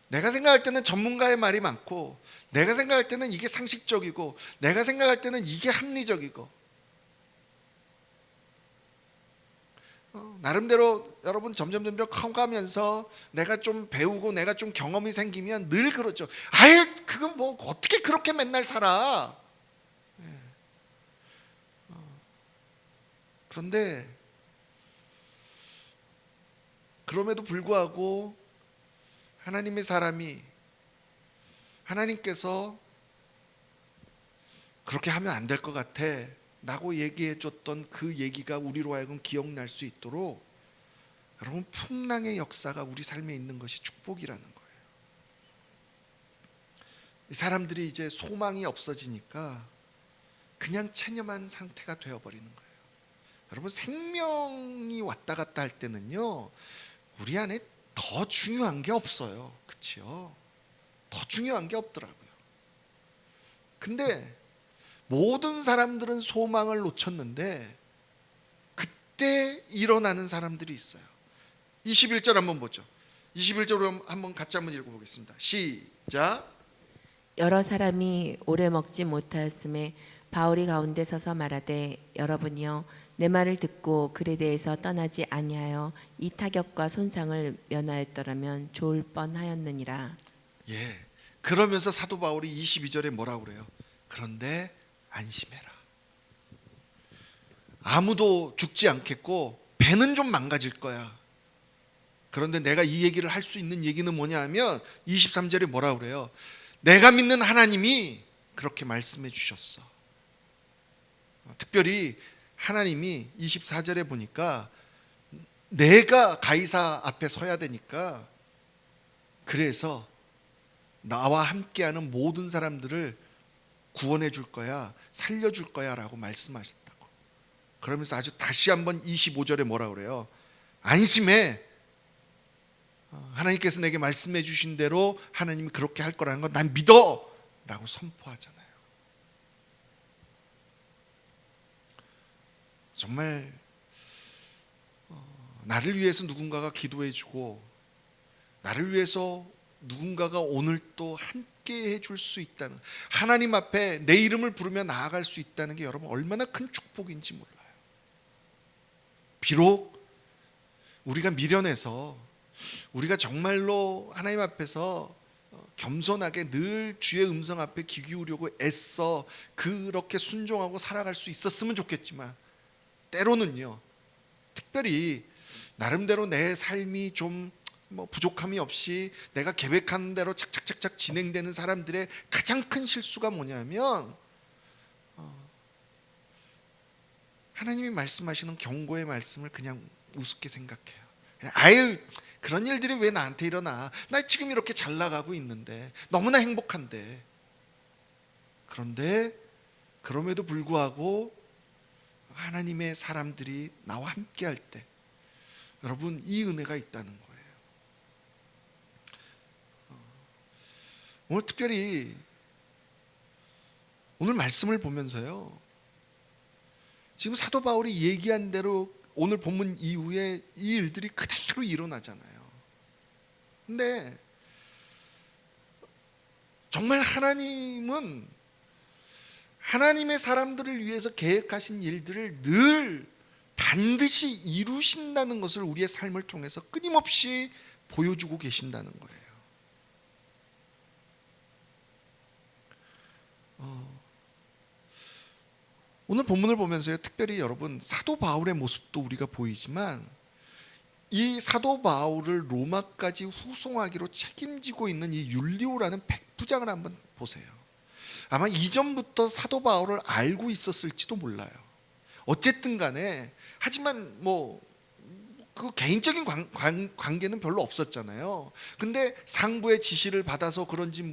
내가 생각할 때는 전문가의 말이 많고, 내가 생각할 때는 이게 상식적이고, 내가 생각할 때는 이게 합리적이고, 나름대로 여러분 점점 커가면서 내가 좀 배우고 내가 좀 경험이 생기면 늘 그러죠. 그건 뭐 어떻게 그렇게 맨날 살아. 그런데 그럼에도 불구하고 하나님의 사람이, 하나님께서 그렇게 하면 안 될 것 같아 라고 얘기해 줬던 그 얘기가 우리로 하여금 기억날 수 있도록 여러분, 풍랑의 역사가 우리 삶에 있는 것이 축복이라는 거예요. 이 사람들이 이제 소망이 없어지니까 그냥 체념한 상태가 되어버리는 거예요. 여러분, 생명이 왔다 갔다 할 때는요, 우리 안에 더 중요한 게 없어요. 그렇죠? 더 중요한 게 없더라고요. 근데 모든 사람들은 소망을 놓쳤는데 그때 일어나는 사람들이 있어요. 21절 한번 보죠. 21절로 한번 같이 한번 읽어보겠습니다. 시작. 여러 사람이 오래 먹지 못하였음에 바울이 가운데 서서 말하되 여러분이여 내 말을 듣고 글에 대해서 떠나지 아니하여 이 타격과 손상을 면하였더라면 좋을 뻔하였느니라. 예. 그러면서 사도 바울이 22절에 뭐라고 그래요? 그런데 안심해라. 아무도 죽지 않겠고 배는 좀 망가질 거야. 그런데 내가 이 얘기를 할 수 있는 얘기는 뭐냐 하면 23절에 뭐라고 그래요? 내가 믿는 하나님이 그렇게 말씀해 주셨어. 특별히 하나님이 24절에 보니까 내가 가이사 앞에 서야 되니까 그래서 나와 함께하는 모든 사람들을 구원해 줄 거야, 살려 줄 거야 라고 말씀하셨다고. 그러면서 아주 다시 한번 25절에 뭐라 그래요? 안심해. 하나님께서 내게 말씀해 주신 대로 하나님이 그렇게 할 거라는 건 난 믿어 라고 선포하잖아요. 정말 나를 위해서 누군가가 기도해 주고 나를 위해서 누군가가 오늘 또 함께 해줄 수 있다는, 하나님 앞에 내 이름을 부르며 나아갈 수 있다는 게 여러분 얼마나 큰 축복인지 몰라요. 비록 우리가 미련해서 우리가 정말로 하나님 앞에서 겸손하게 늘 주의 음성 앞에 귀 기울이려고 애써 그렇게 순종하고 살아갈 수 있었으면 좋겠지만 때로는요, 특별히 나름대로 내 삶이 좀 부족함이 없이 내가 계획한 대로 착착착착 진행되는 사람들의 가장 큰 실수가 뭐냐면 하나님이 말씀하시는 경고의 말씀을 그냥 우습게 생각해요. 아유, 그런 일들이 왜 나한테 일어나? 나 지금 이렇게 잘 나가고 있는데, 너무나 행복한데. 그런데 그럼에도 불구하고 하나님의 사람들이 나와 함께 할 때 여러분 이 은혜가 있다는 거예요. 오늘 특별히 오늘 말씀을 보면서요, 지금 사도 바울이 얘기한 대로 오늘 본문 이후에 이 일들이 그대로 일어나잖아요. 근데 정말 하나님은 하나님의 사람들을 위해서 계획하신 일들을 늘 반드시 이루신다는 것을 우리의 삶을 통해서 끊임없이 보여주고 계신다는 거예요. 오늘 본문을 보면서요, 특별히 여러분 사도 바울의 모습도 우리가 보이지만 이 사도 바울을 로마까지 후송하기로 책임지고 있는 이 율리오라는 백부장을 한번 보세요. 아마 이전부터 사도 바울을 알고 있었을지도 몰라요. 어쨌든 간에 하지만 그 개인적인 관계는 별로 없었잖아요. 근데 상부의 지시를 받아서 그런지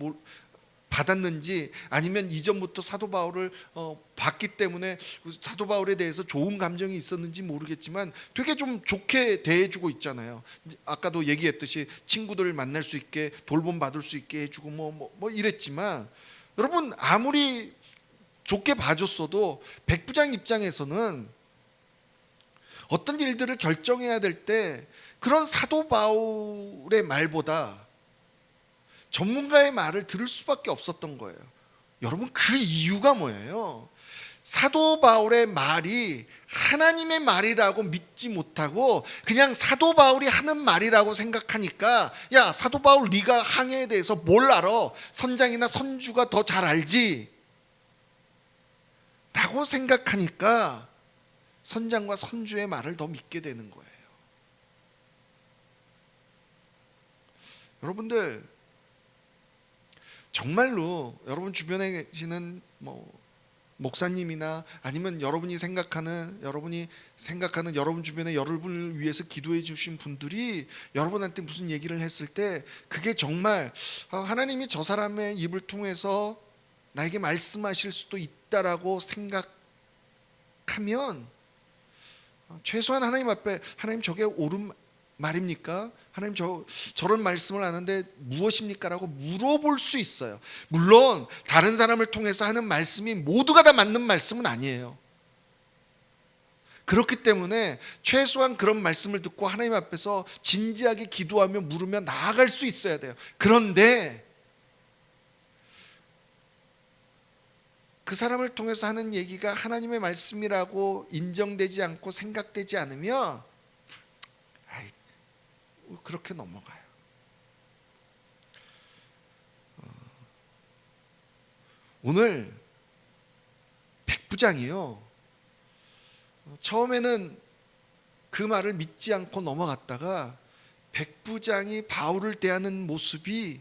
받았는지 아니면 이전부터 사도 바울을 봤기 때문에 사도 바울에 대해서 좋은 감정이 있었는지 모르겠지만 되게 좀 좋게 대해주고 있잖아요. 아까도 얘기했듯이 친구들을 만날 수 있게 돌봄 받을 수 있게 해주고 뭐 이랬지만 여러분 아무리 좋게 봐줬어도 백부장 입장에서는 어떤 일들을 결정해야 될 때 그런 사도 바울의 말보다 전문가의 말을 들을 수밖에 없었던 거예요. 여러분 그 이유가 뭐예요? 사도 바울의 말이 하나님의 말이라고 믿지 못하고 그냥 사도 바울이 하는 말이라고 생각하니까, 야 사도 바울 네가 항해에 대해서 뭘 알아? 선장이나 선주가 더 잘 알지 라고 생각하니까 선장과 선주의 말을 더 믿게 되는 거예요. 여러분들 정말로 여러분 주변에 계시는 목사님이나 아니면 여러분이 생각하는 여러분 주변에 여러분을 위해서 기도해 주신 분들이 여러분한테 무슨 얘기를 했을 때 그게 정말 하나님이 저 사람의 입을 통해서 나에게 말씀하실 수도 있다라고 생각하면 최소한 하나님 앞에 하나님 저게 옳은 말입니까? 하나님 저런 말씀을 하는데 무엇입니까? 라고 물어볼 수 있어요. 물론 다른 사람을 통해서 하는 말씀이 모두가 다 맞는 말씀은 아니에요. 그렇기 때문에 최소한 그런 말씀을 듣고 하나님 앞에서 진지하게 기도하며 물으며 나아갈 수 있어야 돼요. 그런데 그 사람을 통해서 하는 얘기가 하나님의 말씀이라고 인정되지 않고 생각되지 않으면 그렇게 넘어가요. 오늘 백부장이요, 처음에는 그 말을 믿지 않고 넘어갔다가 백부장이 바울을 대하는 모습이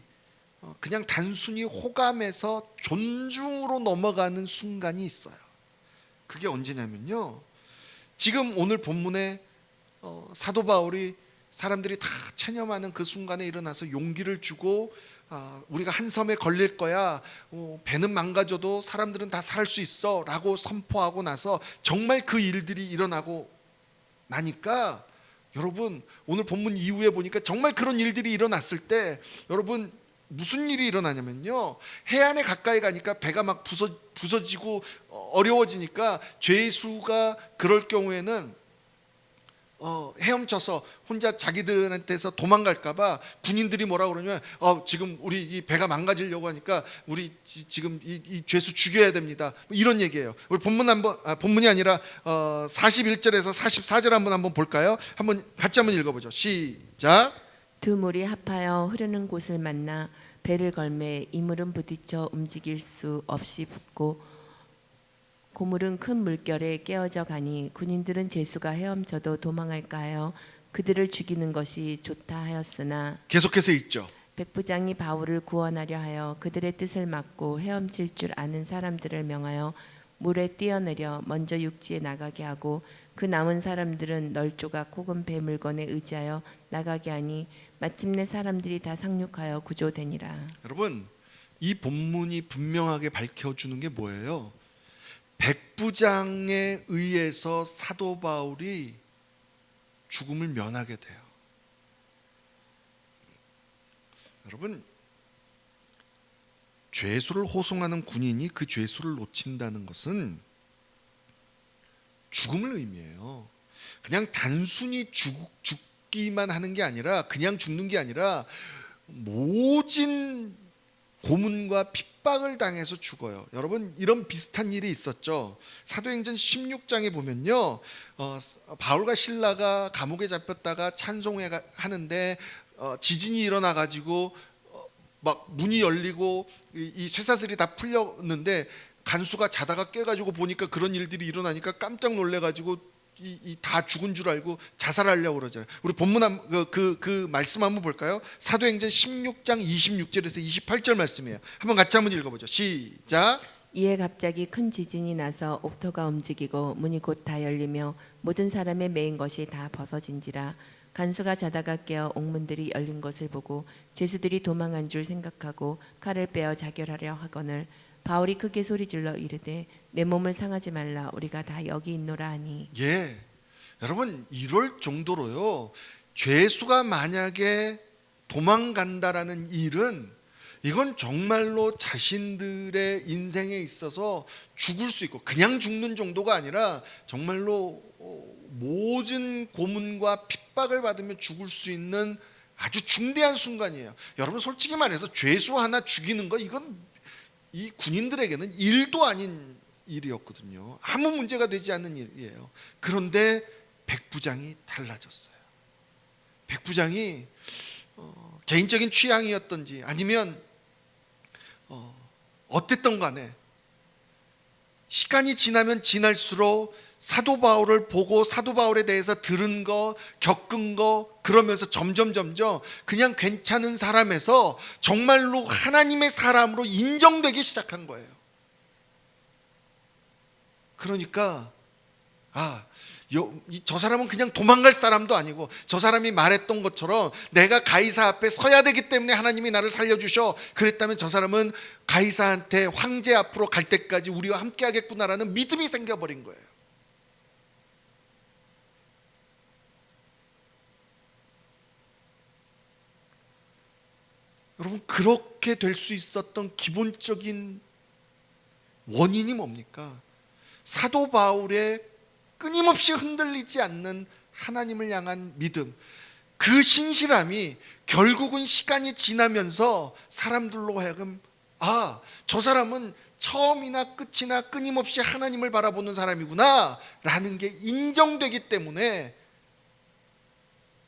그냥 단순히 호감에서 존중으로 넘어가는 순간이 있어요. 그게 언제냐면요, 지금 오늘 본문에 사도 바울이 사람들이 다 체념하는 그 순간에 일어나서 용기를 주고 우리가 한 섬에 걸릴 거야, 배는 망가져도 사람들은 다 살 수 있어 라고 선포하고 나서 정말 그 일들이 일어나고 나니까, 여러분 오늘 본문 이후에 보니까 정말 그런 일들이 일어났을 때 여러분 무슨 일이 일어나냐면요, 해안에 가까이 가니까 배가 막 부서지고 어려워지니까 죄수가 그럴 경우에는 헤엄쳐서 혼자 자기들한테서 도망갈까봐 군인들이 뭐라 그러냐면 지금 우리 이 배가 망가지려고 하니까 우리 지금 이 죄수 죽여야 됩니다, 뭐 이런 얘기예요. 우리 본문이 아니라 41절에서 44절 한번 볼까요? 같이 한번 읽어보죠. 시작. 두 물이 합하여 흐르는 곳을 만나 배를 걸매 이물은 부딪혀 움직일 수 없이 붓고 고물은 큰 물결에 깨어져 가니 군인들은 죄수가 헤엄쳐도 도망할까 하여 그들을 죽이는 것이 좋다 하였으나, 계속해서 읽죠. 백부장이 바울을 구원하려 하여 그들의 뜻을 막고 헤엄칠 줄 아는 사람들을 명하여 물에 뛰어내려 먼저 육지에 나가게 하고 그 남은 사람들은 널조각 혹은 배 물건에 의지하여 나가게 하니 마침내 사람들이 다 상륙하여 구조되니라. 여러분, 이 본문이 분명하게 밝혀주는 게 뭐예요? 백부장에 의해서 사도 바울이 죽음을 면하게 돼요. 여러분, 죄수를 호송하는 군인이 그 죄수를 놓친다는 것은 죽음을 의미해요. 그냥 단순히 죽기만 하는 게 아니라, 그냥 죽는 게 아니라 모진 고문과 핍박을 당해서 죽어요. 여러분, 이런 비슷한 일이 있었죠. 사도행전 16장에 보면요, 바울과 실라가 감옥에 잡혔다가 찬송회 하는데 지진이 일어나 가지고 막 문이 열리고 이 쇠사슬이 다 풀렸는데 간수가 자다가 깨가지고 보니까 그런 일들이 일어나니까 깜짝 놀래가지고 다 죽은 줄 알고 자살하려고 그러잖아요. 우리 본문 그 말씀 한번 볼까요? 사도행전 16장 26절에서 28절 말씀이에요. 같이 한번 읽어보죠. 시작. 이에 갑자기 큰 지진이 나서 옥토가 움직이고 문이 곧 다 열리며 모든 사람의 매인 것이 다 벗어진지라. 간수가 자다가 깨어 옥문들이 열린 것을 보고 죄수들이 도망한 줄 생각하고 칼을 빼어 자결하려 하거늘 바울이 크게 소리질러 이르되 내 몸을 상하지 말라, 우리가 다 여기 있노라 하니. 예, 여러분, 이럴 정도로요, 죄수가 만약에 도망간다라는 일은 이건 정말로 자신들의 인생에 있어서 죽을 수 있고, 그냥 죽는 정도가 아니라 정말로 모든 고문과 핍박을 받으며 죽을 수 있는 아주 중대한 순간이에요. 여러분, 솔직히 말해서 죄수 하나 죽이는 거, 이건 이 군인들에게는 일도 아닌 일이었거든요. 아무 문제가 되지 않는 일이에요. 그런데 백부장이 달라졌어요. 백부장이 개인적인 취향이었던지 아니면 어땠던 간에 시간이 지나면 지날수록 사도 바울을 보고 사도 바울에 대해서 들은 거, 겪은 거, 그러면서 점점 그냥 괜찮은 사람에서 정말로 하나님의 사람으로 인정되기 시작한 거예요. 그러니까 저 사람은 그냥 도망갈 사람도 아니고, 저 사람이 말했던 것처럼 내가 가이사 앞에 서야 되기 때문에 하나님이 나를 살려주셔, 그랬다면 저 사람은 가이사한테 황제 앞으로 갈 때까지 우리와 함께 하겠구나라는 믿음이 생겨버린 거예요. 여러분, 그렇게 될 수 있었던 기본적인 원인이 뭡니까? 사도 바울의 끊임없이 흔들리지 않는 하나님을 향한 믿음, 그 신실함이 결국은 시간이 지나면서 사람들로 하여금 저 사람은 처음이나 끝이나 끊임없이 하나님을 바라보는 사람이구나 라는 게 인정되기 때문에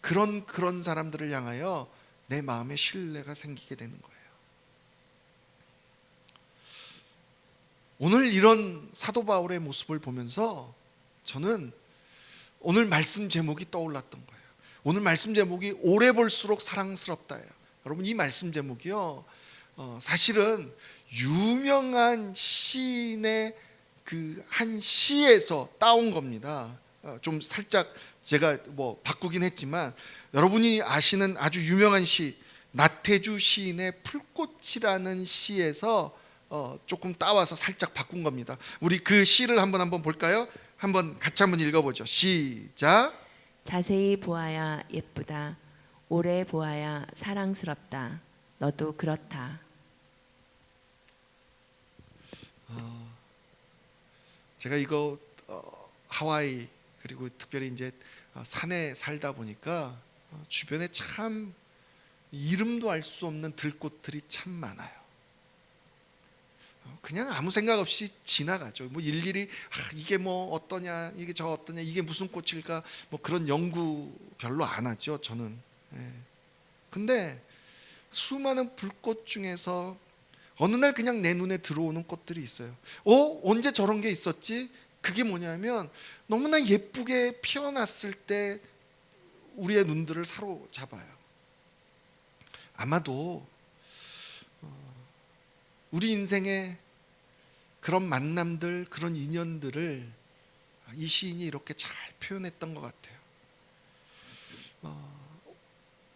그런 사람들을 향하여 내 마음에 신뢰가 생기게 되는 거예요. 오늘 이런 사도 바울의 모습을 보면서 저는 오늘 말씀 제목이 떠올랐던 거예요. 오늘 말씀 제목이 오래 볼수록 사랑스럽다예요. 여러분, 이 말씀 제목이요, 사실은 유명한 시인의 그 한 시에서 따온 겁니다. 좀 살짝 제가 바꾸긴 했지만, 여러분이 아시는 아주 유명한 시, 나태주 시인의 풀꽃이라는 시에서 조금 따와서 살짝 바꾼 겁니다. 우리 그 시를 한번 볼까요? 같이 한번 읽어보죠. 시작. 자세히 보아야 예쁘다. 오래 보아야 사랑스럽다. 너도 그렇다. 제가 이거 하와이, 그리고 특별히 이제 산에 살다 보니까 주변에 참 이름도 알 수 없는 들꽃들이 참 많아요. 그냥 아무 생각 없이 지나가죠. 일일이 이게 어떠냐, 이게 저 어떠냐, 이게 무슨 꽃일까, 그런 연구 별로 안 하죠, 저는. 근데 수많은 불꽃 중에서 어느 날 그냥 내 눈에 들어오는 꽃들이 있어요. 언제 저런 게 있었지? 그게 뭐냐면, 너무나 예쁘게 피어났을 때 우리의 눈들을 사로잡아요. 아마도 우리 인생에 그런 만남들, 그런 인연들을 이 시인이 이렇게 잘 표현했던 것 같아요.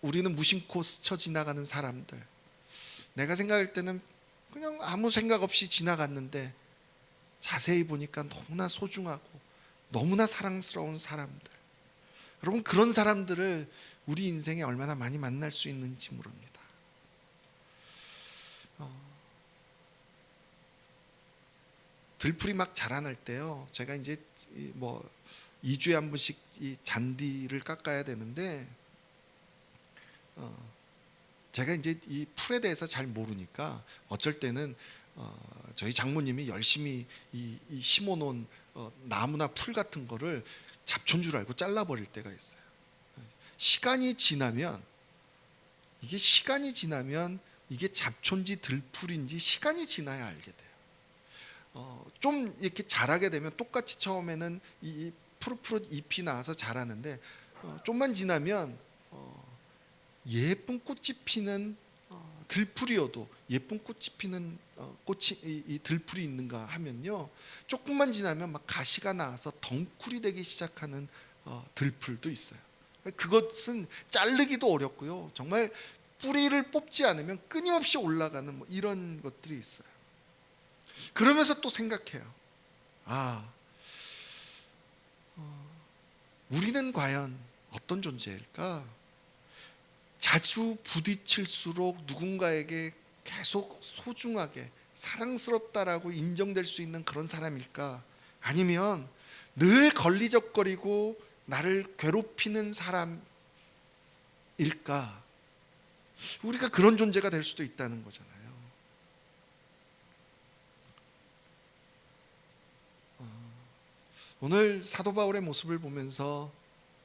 우리는 무심코 스쳐 지나가는 사람들, 내가 생각할 때는 그냥 아무 생각 없이 지나갔는데 자세히 보니까 너무나 소중하고 너무나 사랑스러운 사람들, 여러분, 그런 사람들을 우리 인생에 얼마나 많이 만날 수 있는지 모릅니다. 들풀이 막 자라날 때요, 제가 이제 2주에 한 번씩 이 잔디를 깎아야 되는데, 제가 이제 이 풀에 대해서 잘 모르니까 어쩔 때는 저희 장모님이 열심히 이 심어놓은 나무나 풀 같은 거를 잡초인 줄 알고 잘라버릴 때가 있어요. 시간이 지나면 이게 잡초인지 들풀인지 시간이 지나야 알게 돼요. 좀 이렇게 자라게 되면 똑같이 처음에는 이 푸릇푸릇 잎이 나와서 자라는데, 좀만 지나면 예쁜 꽃이 피는 들풀이어도 예쁜 꽃이 피는 꽃이 이 들풀이 있는가 하면요, 조금만 지나면 막 가시가 나와서 덩쿨이 되기 시작하는 들풀도 있어요. 그것은 자르기도 어렵고요, 정말 뿌리를 뽑지 않으면 끊임없이 올라가는 이런 것들이 있어요. 그러면서 또 생각해요. 우리는 과연 어떤 존재일까? 자주 부딪힐수록 누군가에게 계속 소중하게 사랑스럽다라고 인정될 수 있는 그런 사람일까? 아니면 늘 걸리적거리고 나를 괴롭히는 사람일까? 우리가 그런 존재가 될 수도 있다는 거잖아요. 오늘 사도 바울의 모습을 보면서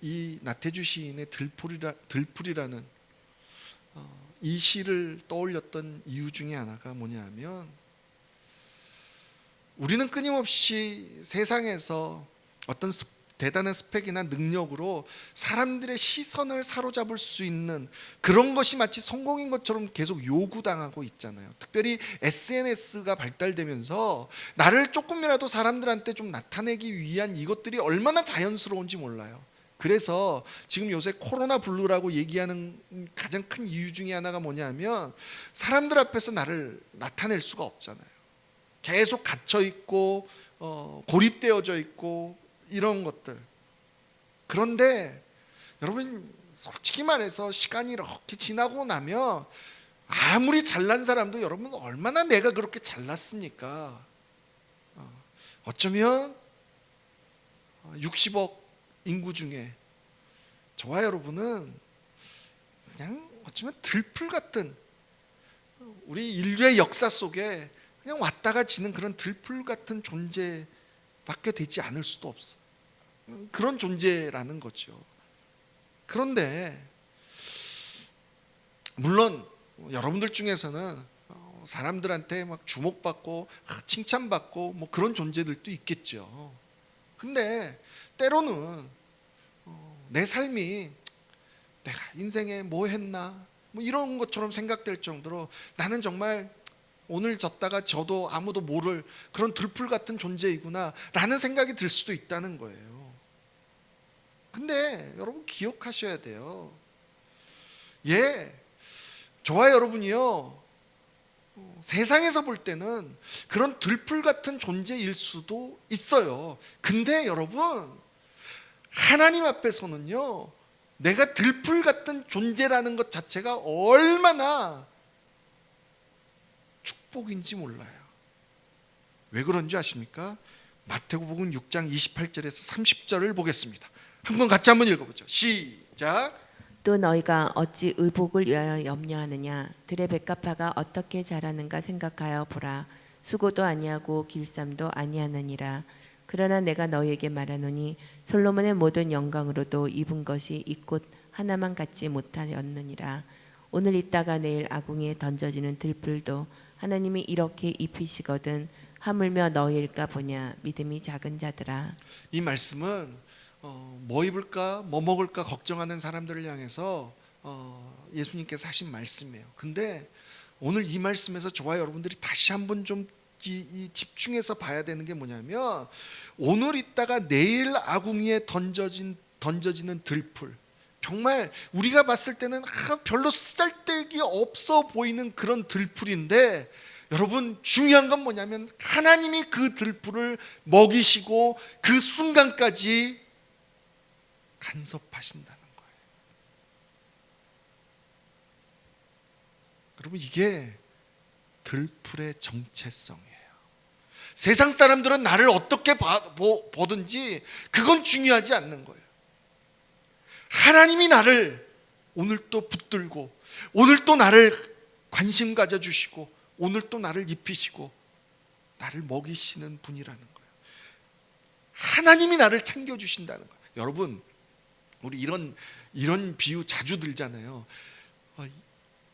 이 나태주 시인의 들풀이라는 이 시를 떠올렸던 이유 중에 하나가 뭐냐면, 우리는 끊임없이 세상에서 어떤 대단한 스펙이나 능력으로 사람들의 시선을 사로잡을 수 있는 그런 것이 마치 성공인 것처럼 계속 요구당하고 있잖아요. 특별히 SNS가 발달되면서 나를 조금이라도 사람들한테 좀 나타내기 위한 이것들이 얼마나 자연스러운지 몰라요. 그래서 지금 요새 코로나 블루라고 얘기하는 가장 큰 이유 중에 하나가 뭐냐면 사람들 앞에서 나를 나타낼 수가 없잖아요. 계속 갇혀 있고 고립되어져 있고 이런 것들. 그런데 여러분 솔직히 말해서 시간이 이렇게 지나고 나면 아무리 잘난 사람도 여러분 얼마나 내가 그렇게 잘났습니까? 어쩌면 60억 인구 중에 저와 여러분은 그냥 어쩌면 들풀 같은 우리 인류의 역사 속에 그냥 왔다가 지는 그런 들풀 같은 존재밖에 되지 않을 수도 없어. 그런 존재라는 거죠. 그런데 물론 여러분들 중에서는 사람들한테 막 주목받고 칭찬받고 뭐 그런 존재들도 있겠죠. 근데 때로는 내 삶이 내가 인생에 뭐 했나 뭐 이런 것처럼 생각될 정도로 나는 정말 오늘 졌다가 져도 아무도 모를 그런 들풀 같은 존재이구나 라는 생각이 들 수도 있다는 거예요. 근데 여러분 기억하셔야 돼요. 저와 여러분이요 세상에서 볼 때는 그런 들풀 같은 존재일 수도 있어요. 근데 여러분 하나님 앞에서는요 내가 들풀 같은 존재라는 것 자체가 얼마나 축복인지 몰라요. 왜 그런지 아십니까? 마태복음 6장 28절에서 30절을 보겠습니다. 한번 같이 한번 읽어보죠. 시작. 또 너희가 어찌 의복을 위하여 염려하느냐? 들의 백합화가 어떻게 자라는가 생각하여 보라. 수고도 아니하고 길쌈도 아니하느니라. 그러나 내가 너희에게 말하노니 솔로몬의 모든 영광으로도 입은 것이 이 꽃 하나만 갖지 못하였느니라. 오늘 있다가 내일 아궁이에 던져지는 들풀도 하나님이 이렇게 입히시거든 하물며 너희일까 보냐. 믿음이 작은 자들아. 이 말씀은 뭐 입을까 뭐 먹을까 걱정하는 사람들을 향해서 예수님께서 하신 말씀이에요. 근데 오늘 이 말씀에서 저와 여러분들이 다시 한번 좀 집중해서 봐야 되는 게 뭐냐면 오늘 있다가 내일 아궁이에 던져지는 들풀, 정말 우리가 봤을 때는 별로 쓰잘데기 없어 보이는 그런 들풀인데 여러분 중요한 건 뭐냐면 하나님이 그 들풀을 먹이시고 그 순간까지 간섭하신다는 거예요. 여러분 이게 들풀의 정체성이에요. 세상 사람들은 나를 어떻게 보든지 그건 중요하지 않는 거예요. 하나님이 나를 오늘 또 붙들고 오늘 또 나를 관심 가져주시고 오늘 또 나를 입히시고 나를 먹이시는 분이라는 거예요. 하나님이 나를 챙겨주신다는 거예요. 여러분 우리 이런 비유 자주 들잖아요.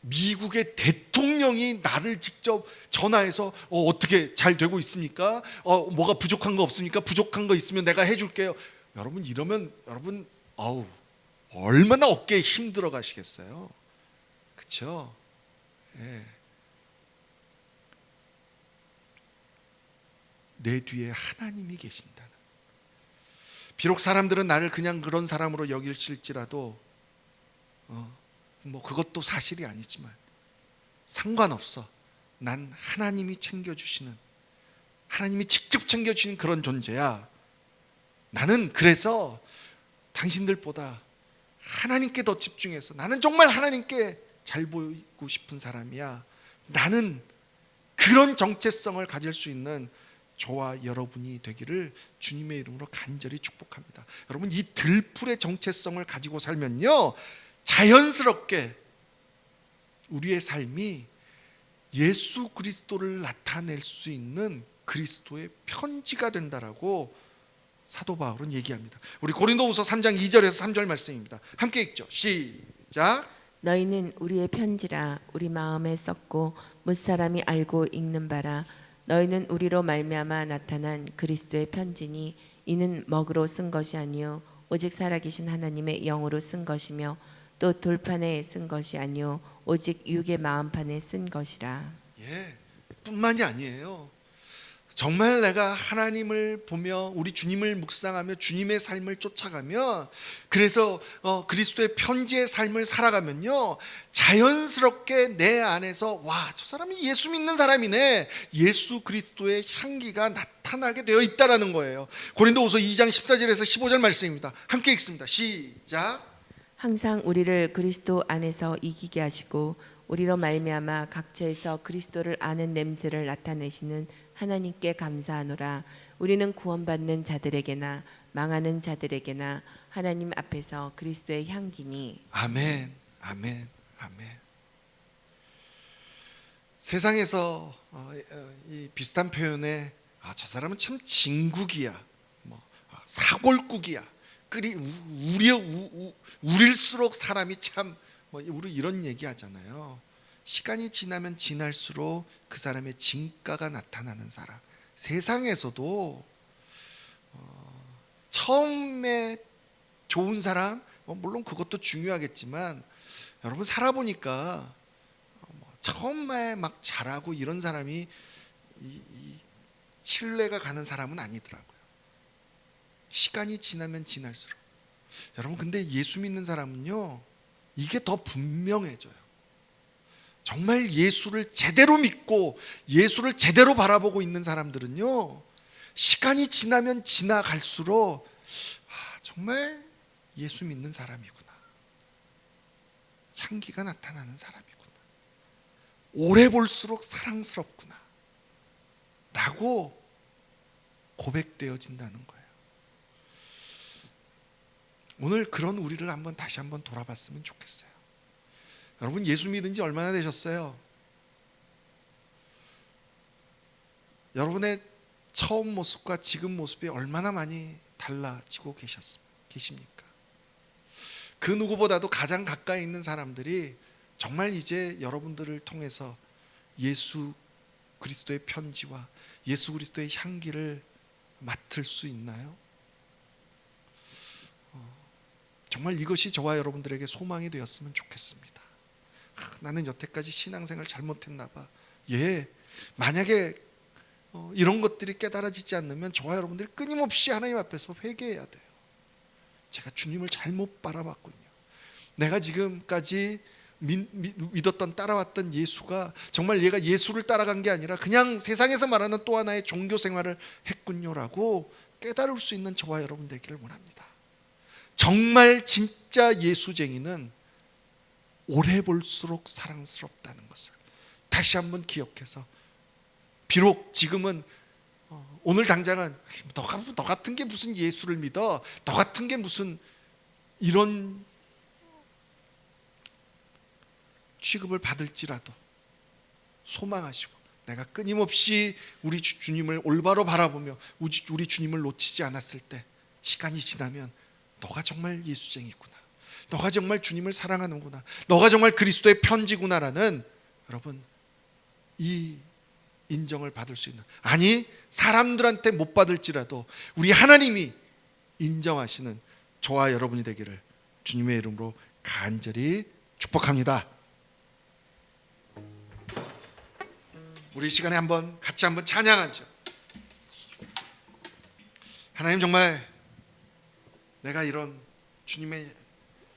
미국의 대통령이 나를 직접 전화해서 어떻게 잘 되고 있습니까? 뭐가 부족한 거 없습니까? 부족한 거 있으면 내가 해줄게요. 여러분 이러면 여러분 얼마나 어깨에 힘 들어가시겠어요? 그렇죠? 네. 내 뒤에 하나님이 계신다는. 비록 사람들은 나를 그냥 그런 사람으로 여길지라도 뭐 그것도 사실이 아니지만 상관없어. 난 하나님이 챙겨주시는, 하나님이 직접 챙겨주시는 그런 존재야. 나는 그래서 당신들보다 하나님께 더 집중해서 나는 정말 하나님께 잘 보이고 싶은 사람이야. 나는 그런 정체성을 가질 수 있는 저와 여러분이 되기를 주님의 이름으로 간절히 축복합니다. 여러분 이 들풀의 정체성을 가지고 살면요 자연스럽게 우리의 삶이 예수 그리스도를 나타낼 수 있는 그리스도의 편지가 된다라고 사도 바울은 얘기합니다. 우리 고린도후서 3장 2절에서 3절 말씀입니다. 함께 읽죠. 시작. 너희는 우리의 편지라 우리 마음에 썼고 무사람이 알고 읽는 바라. 너희는 우리로 말미암아 나타난 그리스도의 편지니 이는 먹으로 쓴 것이 아니요 오직 살아계신 하나님의 영으로 쓴 것이며 또 돌판에 쓴 것이 아니요 오직 육의 마음판에 쓴 것이라. 예, 뿐만이 아니에요. 정말 내가 하나님을 보며 우리 주님을 묵상하며 주님의 삶을 쫓아가며 그래서 그리스도의 편지의 삶을 살아가면요, 자연스럽게 내 안에서 와, 저 사람이 예수 믿는 사람이네, 예수 그리스도의 향기가 나타나게 되어 있다라는 거예요. 고린도후서 2장 14절에서 15절 말씀입니다. 함께 읽습니다. 시작. 항상 우리를 그리스도 안에서 이기게 하시고 우리로 말미암아 각처에서 그리스도를 아는 냄새를 나타내시는 하나님께 감사하노라. 우리는 구원받는 자들에게나 망하는 자들에게나 하나님 앞에서 그리스도의 향기니. 아멘, 아멘, 아멘. 세상에서 이 비슷한 표현에 저 사람은 참 진국이야, 사골국이야, 우릴수록 사람이 참 우리 이런 얘기 하잖아요. 시간이 지나면 지날수록 그 사람의 진가가 나타나는 사람. 세상에서도 처음에 좋은 사람, 물론 그것도 중요하겠지만 여러분 살아보니까 처음에 막 잘하고 이런 사람이 신뢰가 가는 사람은 아니더라고요. 시간이 지나면 지날수록. 여러분 근데 예수 믿는 사람은요, 이게 더 분명해져요. 정말 예수를 제대로 믿고 예수를 제대로 바라보고 있는 사람들은요, 시간이 지나면 지나갈수록 정말 예수 믿는 사람이구나, 향기가 나타나는 사람이구나, 오래 볼수록 사랑스럽구나 라고 고백되어진다는 거예요. 오늘 그런 우리를 다시 한번 돌아봤으면 좋겠어요. 여러분 예수 믿은 지 얼마나 되셨어요? 여러분의 처음 모습과 지금 모습이 얼마나 많이 달라지고 계십니까? 그 누구보다도 가장 가까이 있는 사람들이 정말 이제 여러분들을 통해서 예수 그리스도의 편지와 예수 그리스도의 향기를 맡을 수 있나요? 정말 이것이 저와 여러분들에게 소망이 되었으면 좋겠습니다. 나는 여태까지 신앙생활 잘못했나 봐. 예, 만약에 이런 것들이 깨달아지지 않으면 저와 여러분들이 끊임없이 하나님 앞에서 회개해야 돼요. 제가 주님을 잘못 바라봤군요. 내가 지금까지 믿었던 따라왔던 예수가 정말 얘가 예수를 따라간 게 아니라 그냥 세상에서 말하는 또 하나의 종교 생활을 했군요라고 깨달을 수 있는 저와 여러분 되기를 원합니다. 정말 진짜 예수쟁이는 오래 볼수록 사랑스럽다는 것을 다시 한번 기억해서, 비록 지금은 오늘 당장은 너 같은 게 무슨 예수를 믿어, 너 같은 게 무슨 이런 취급을 받을지라도 소망하시고 내가 끊임없이 우리 주님을 올바로 바라보며 우리 주님을 놓치지 않았을 때 시간이 지나면 너가 정말 예수쟁이구나, 너가 정말 주님을 사랑하는구나, 너가 정말 그리스도의 편지구나라는 여러분 이 인정을 받을 수 있는, 아니 사람들한테 못 받을지라도 우리 하나님이 인정하시는 저와 여러분이 되기를 주님의 이름으로 간절히 축복합니다. 우리 이 시간에 같이 한번 찬양하죠. 하나님, 정말 내가 이런 주님의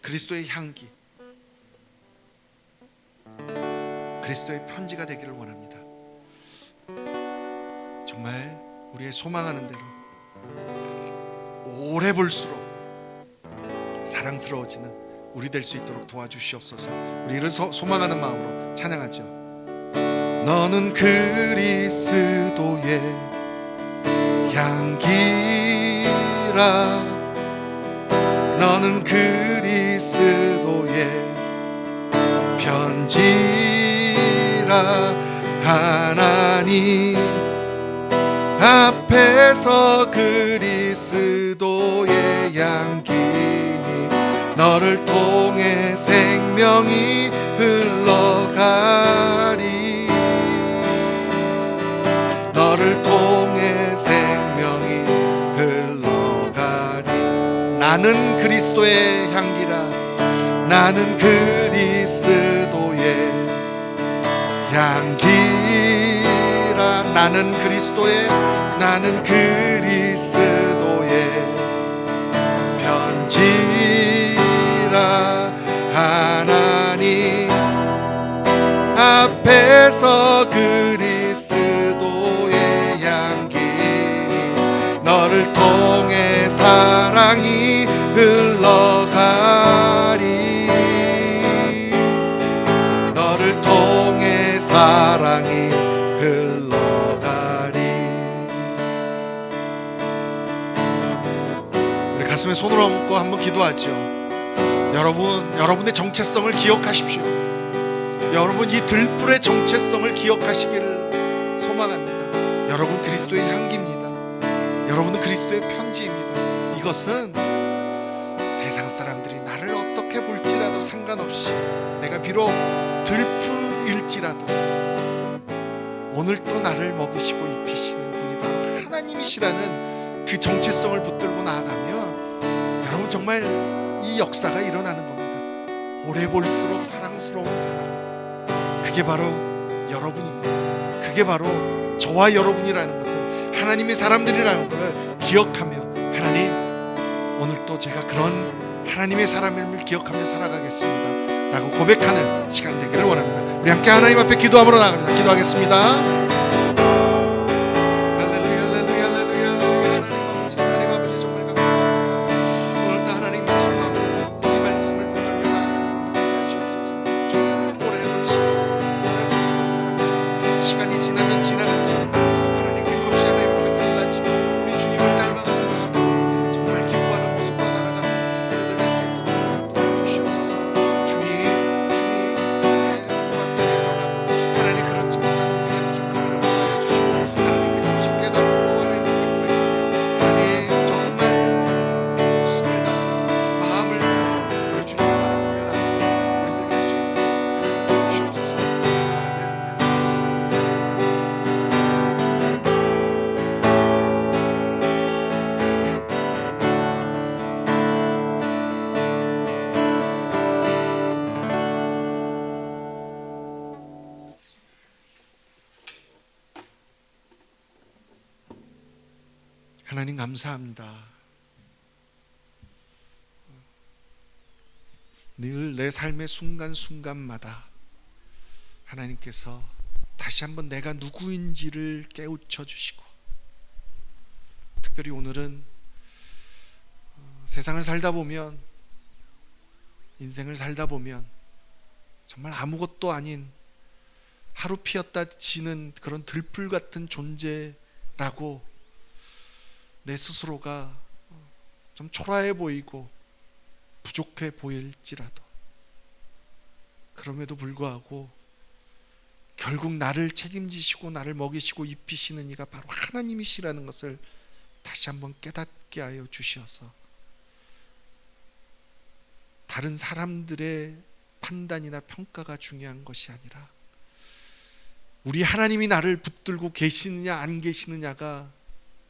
그리스도의 향기, 그리스도의 편지가 되기를 원합니다. 정말 우리의 소망하는 대로 오래 볼수록 사랑스러워지는 우리 될 수 있도록 도와주시옵소서. 우리를 소망하는 마음으로 찬양하죠. 너는 그리스도의 향기라, 너는 그리스도의 편지라, 하나님 앞에서 그리스도의 향기니 너를 통해 생명이 흘러가리, 너를 통해 생명이 흘러가리. 나는 그리스도의 향기라. 나는 그리스도의 향기라. 나는 그리스도의 편지라. 하나님 앞에서 그리스도의 향기, 너를 통해 사랑이 흘러가리. 너를 통해 사랑이 흘러가리. 우리 가슴에 손을 얹고 한번 기도하죠. 여러분의 정체성을 기억하십시오. 여러분 이 들불의 정체성을 기억하시기를 소망합니다. 여러분 그리스도의 향기입니다. 여러분은 그리스도의 편지입니다. 이것은 세상 사람들이 나를 어떻게 볼지라도 상관없이, 내가 비록 들풀일지라도 오늘 또 나를 먹이시고 입히시는 분이 바로 하나님이시라는 그 정체성을 붙들고 나아가면 여러분 정말 이 역사가 일어나는 겁니다. 오래 볼수록 사랑스러운 사람, 그게 바로 여러분입니다. 그게 바로 저와 여러분이라는 것을, 하나님의 사람들이라는 것을 기억하며, 하나님 오늘 또 제가 그런 하나님의 사람임을 기억하며 살아가겠습니다 라고 고백하는 시간 되기를 원합니다. 우리 함께 하나님 앞에 기도함으로 나갑니다. 기도하겠습니다. 하나님 감사합니다. 늘 내 삶의 순간순간마다 하나님께서 다시 한번 내가 누구인지를 깨우쳐 주시고, 특별히 오늘은 세상을 살다 보면, 인생을 살다 보면 정말 아무것도 아닌 하루 피었다 지는 그런 들풀 같은 존재라고 내 스스로가 좀 초라해 보이고 부족해 보일지라도, 그럼에도 불구하고 결국 나를 책임지시고 나를 먹이시고 입히시는 이가 바로 하나님이시라는 것을 다시 한번 깨닫게 하여 주시어서, 다른 사람들의 판단이나 평가가 중요한 것이 아니라 우리 하나님이 나를 붙들고 계시느냐 안 계시느냐가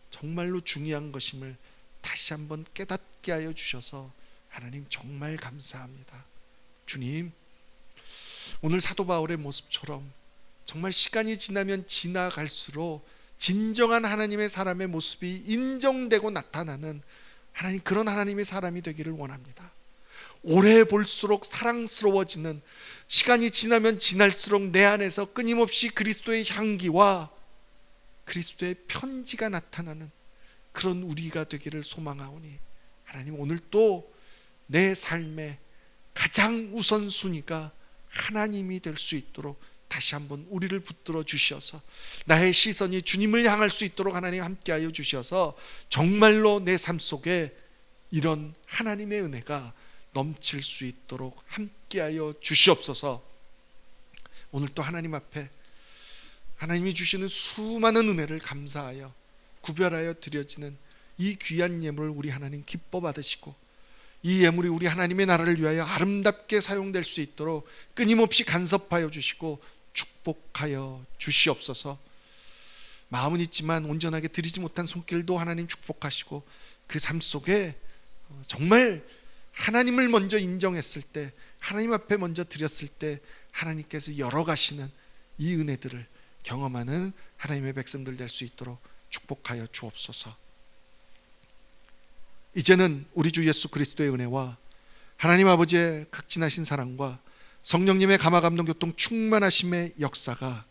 정말로 중요한 것임을 다시 한번 깨닫게 하여 주셔서 하나님 정말 감사합니다. 주님, 오늘 사도 바울의 모습처럼 정말 시간이 지나면 지나갈수록 진정한 하나님의 사람의 모습이 인정되고 나타나는 하나님, 그런 하나님의 사람이 되기를 원합니다. 오래 볼수록 사랑스러워지는, 시간이 지나면 지날수록 내 안에서 끊임없이 그리스도의 향기와 그리스도의 편지가 나타나는 그런 우리가 되기를 소망하오니, 하나님 오늘 또 내 삶의 가장 우선순위가 하나님이 될 수 있도록 다시 한번 우리를 붙들어 주셔서 나의 시선이 주님을 향할 수 있도록 하나님 함께하여 주셔서 정말로 내 삶 속에 이런 하나님의 은혜가 넘칠 수 있도록 함께하여 주시옵소서. 오늘 또 하나님 앞에 하나님이 주시는 수많은 은혜를 감사하여 구별하여 드려지는 이 귀한 예물을 우리 하나님 기뻐 받으시고, 이 예물이 우리 하나님의 나라를 위하여 아름답게 사용될 수 있도록 끊임없이 간섭하여 주시고 축복하여 주시옵소서. 마음은 있지만 온전하게 드리지 못한 손길도 하나님 축복하시고, 그 삶 속에 정말 하나님을 먼저 인정했을 때, 하나님 앞에 먼저 드렸을 때 하나님께서 열어가시는 이 은혜들을 경험하는 하나님의 백성들 될 수 있도록 축복하여 주옵소서. 이제는 우리 주 예수 그리스도의 은혜와 하나님 아버지의 극진하신 사랑과 성령님의 감화 감동 교통 충만하심의 역사가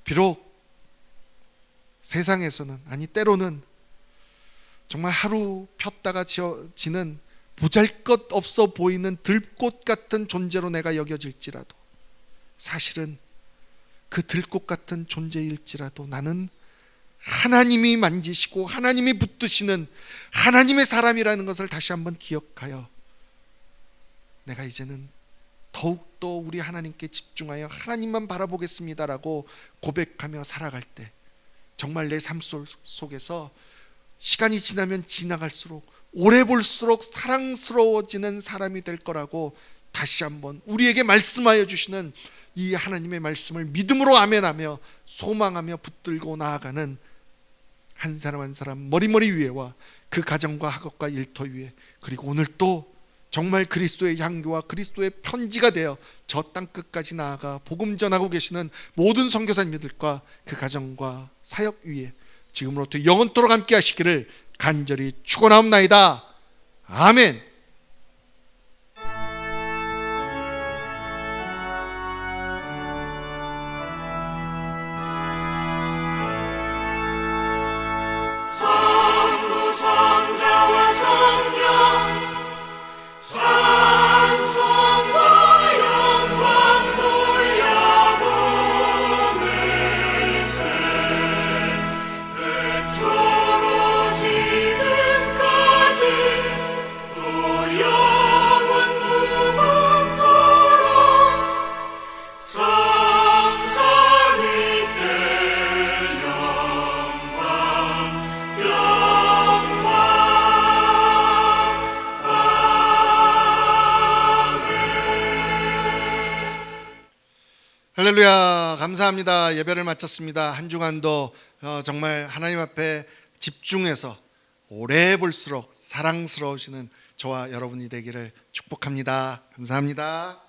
비록 세상에서는, 아니 때로는 정말 하루 폈다가 지는 보잘것없어 보이는 들꽃 같은 존재로 내가 여겨질지라도, 사실은 그 들꽃 같은 존재일지라도 나는 하나님이 만지시고 하나님이 붙드시는 하나님의 사람이라는 것을 다시 한번 기억하여 내가 이제는 더욱더 우리 하나님께 집중하여 하나님만 바라보겠습니다라고 고백하며 살아갈 때 정말 내 삶 속에서 시간이 지나면 지나갈수록 오래 볼수록 사랑스러워지는 사람이 될 거라고 다시 한번 우리에게 말씀하여 주시는 이 하나님의 말씀을 믿음으로 아멘하며 소망하며 붙들고 나아가는 한 사람 한 사람 머리머리 위에와 그 가정과 학업과 일터 위에, 그리고 오늘 또 정말 그리스도의 향교와 그리스도의 편지가 되어 저 땅끝까지 나아가 복음 전하고 계시는 모든 선교사님들과 그 가정과 사역 위에 지금으로부터 영원토록 함께 하시기를 간절히 축원하옵나이다. 아멘. 할렐루야, 감사합니다. 예배를 마쳤습니다. 한 주간도 정말 하나님 앞에 집중해서 오래 볼수록 사랑스러우시는 저와 여러분이 되기를 축복합니다. 감사합니다.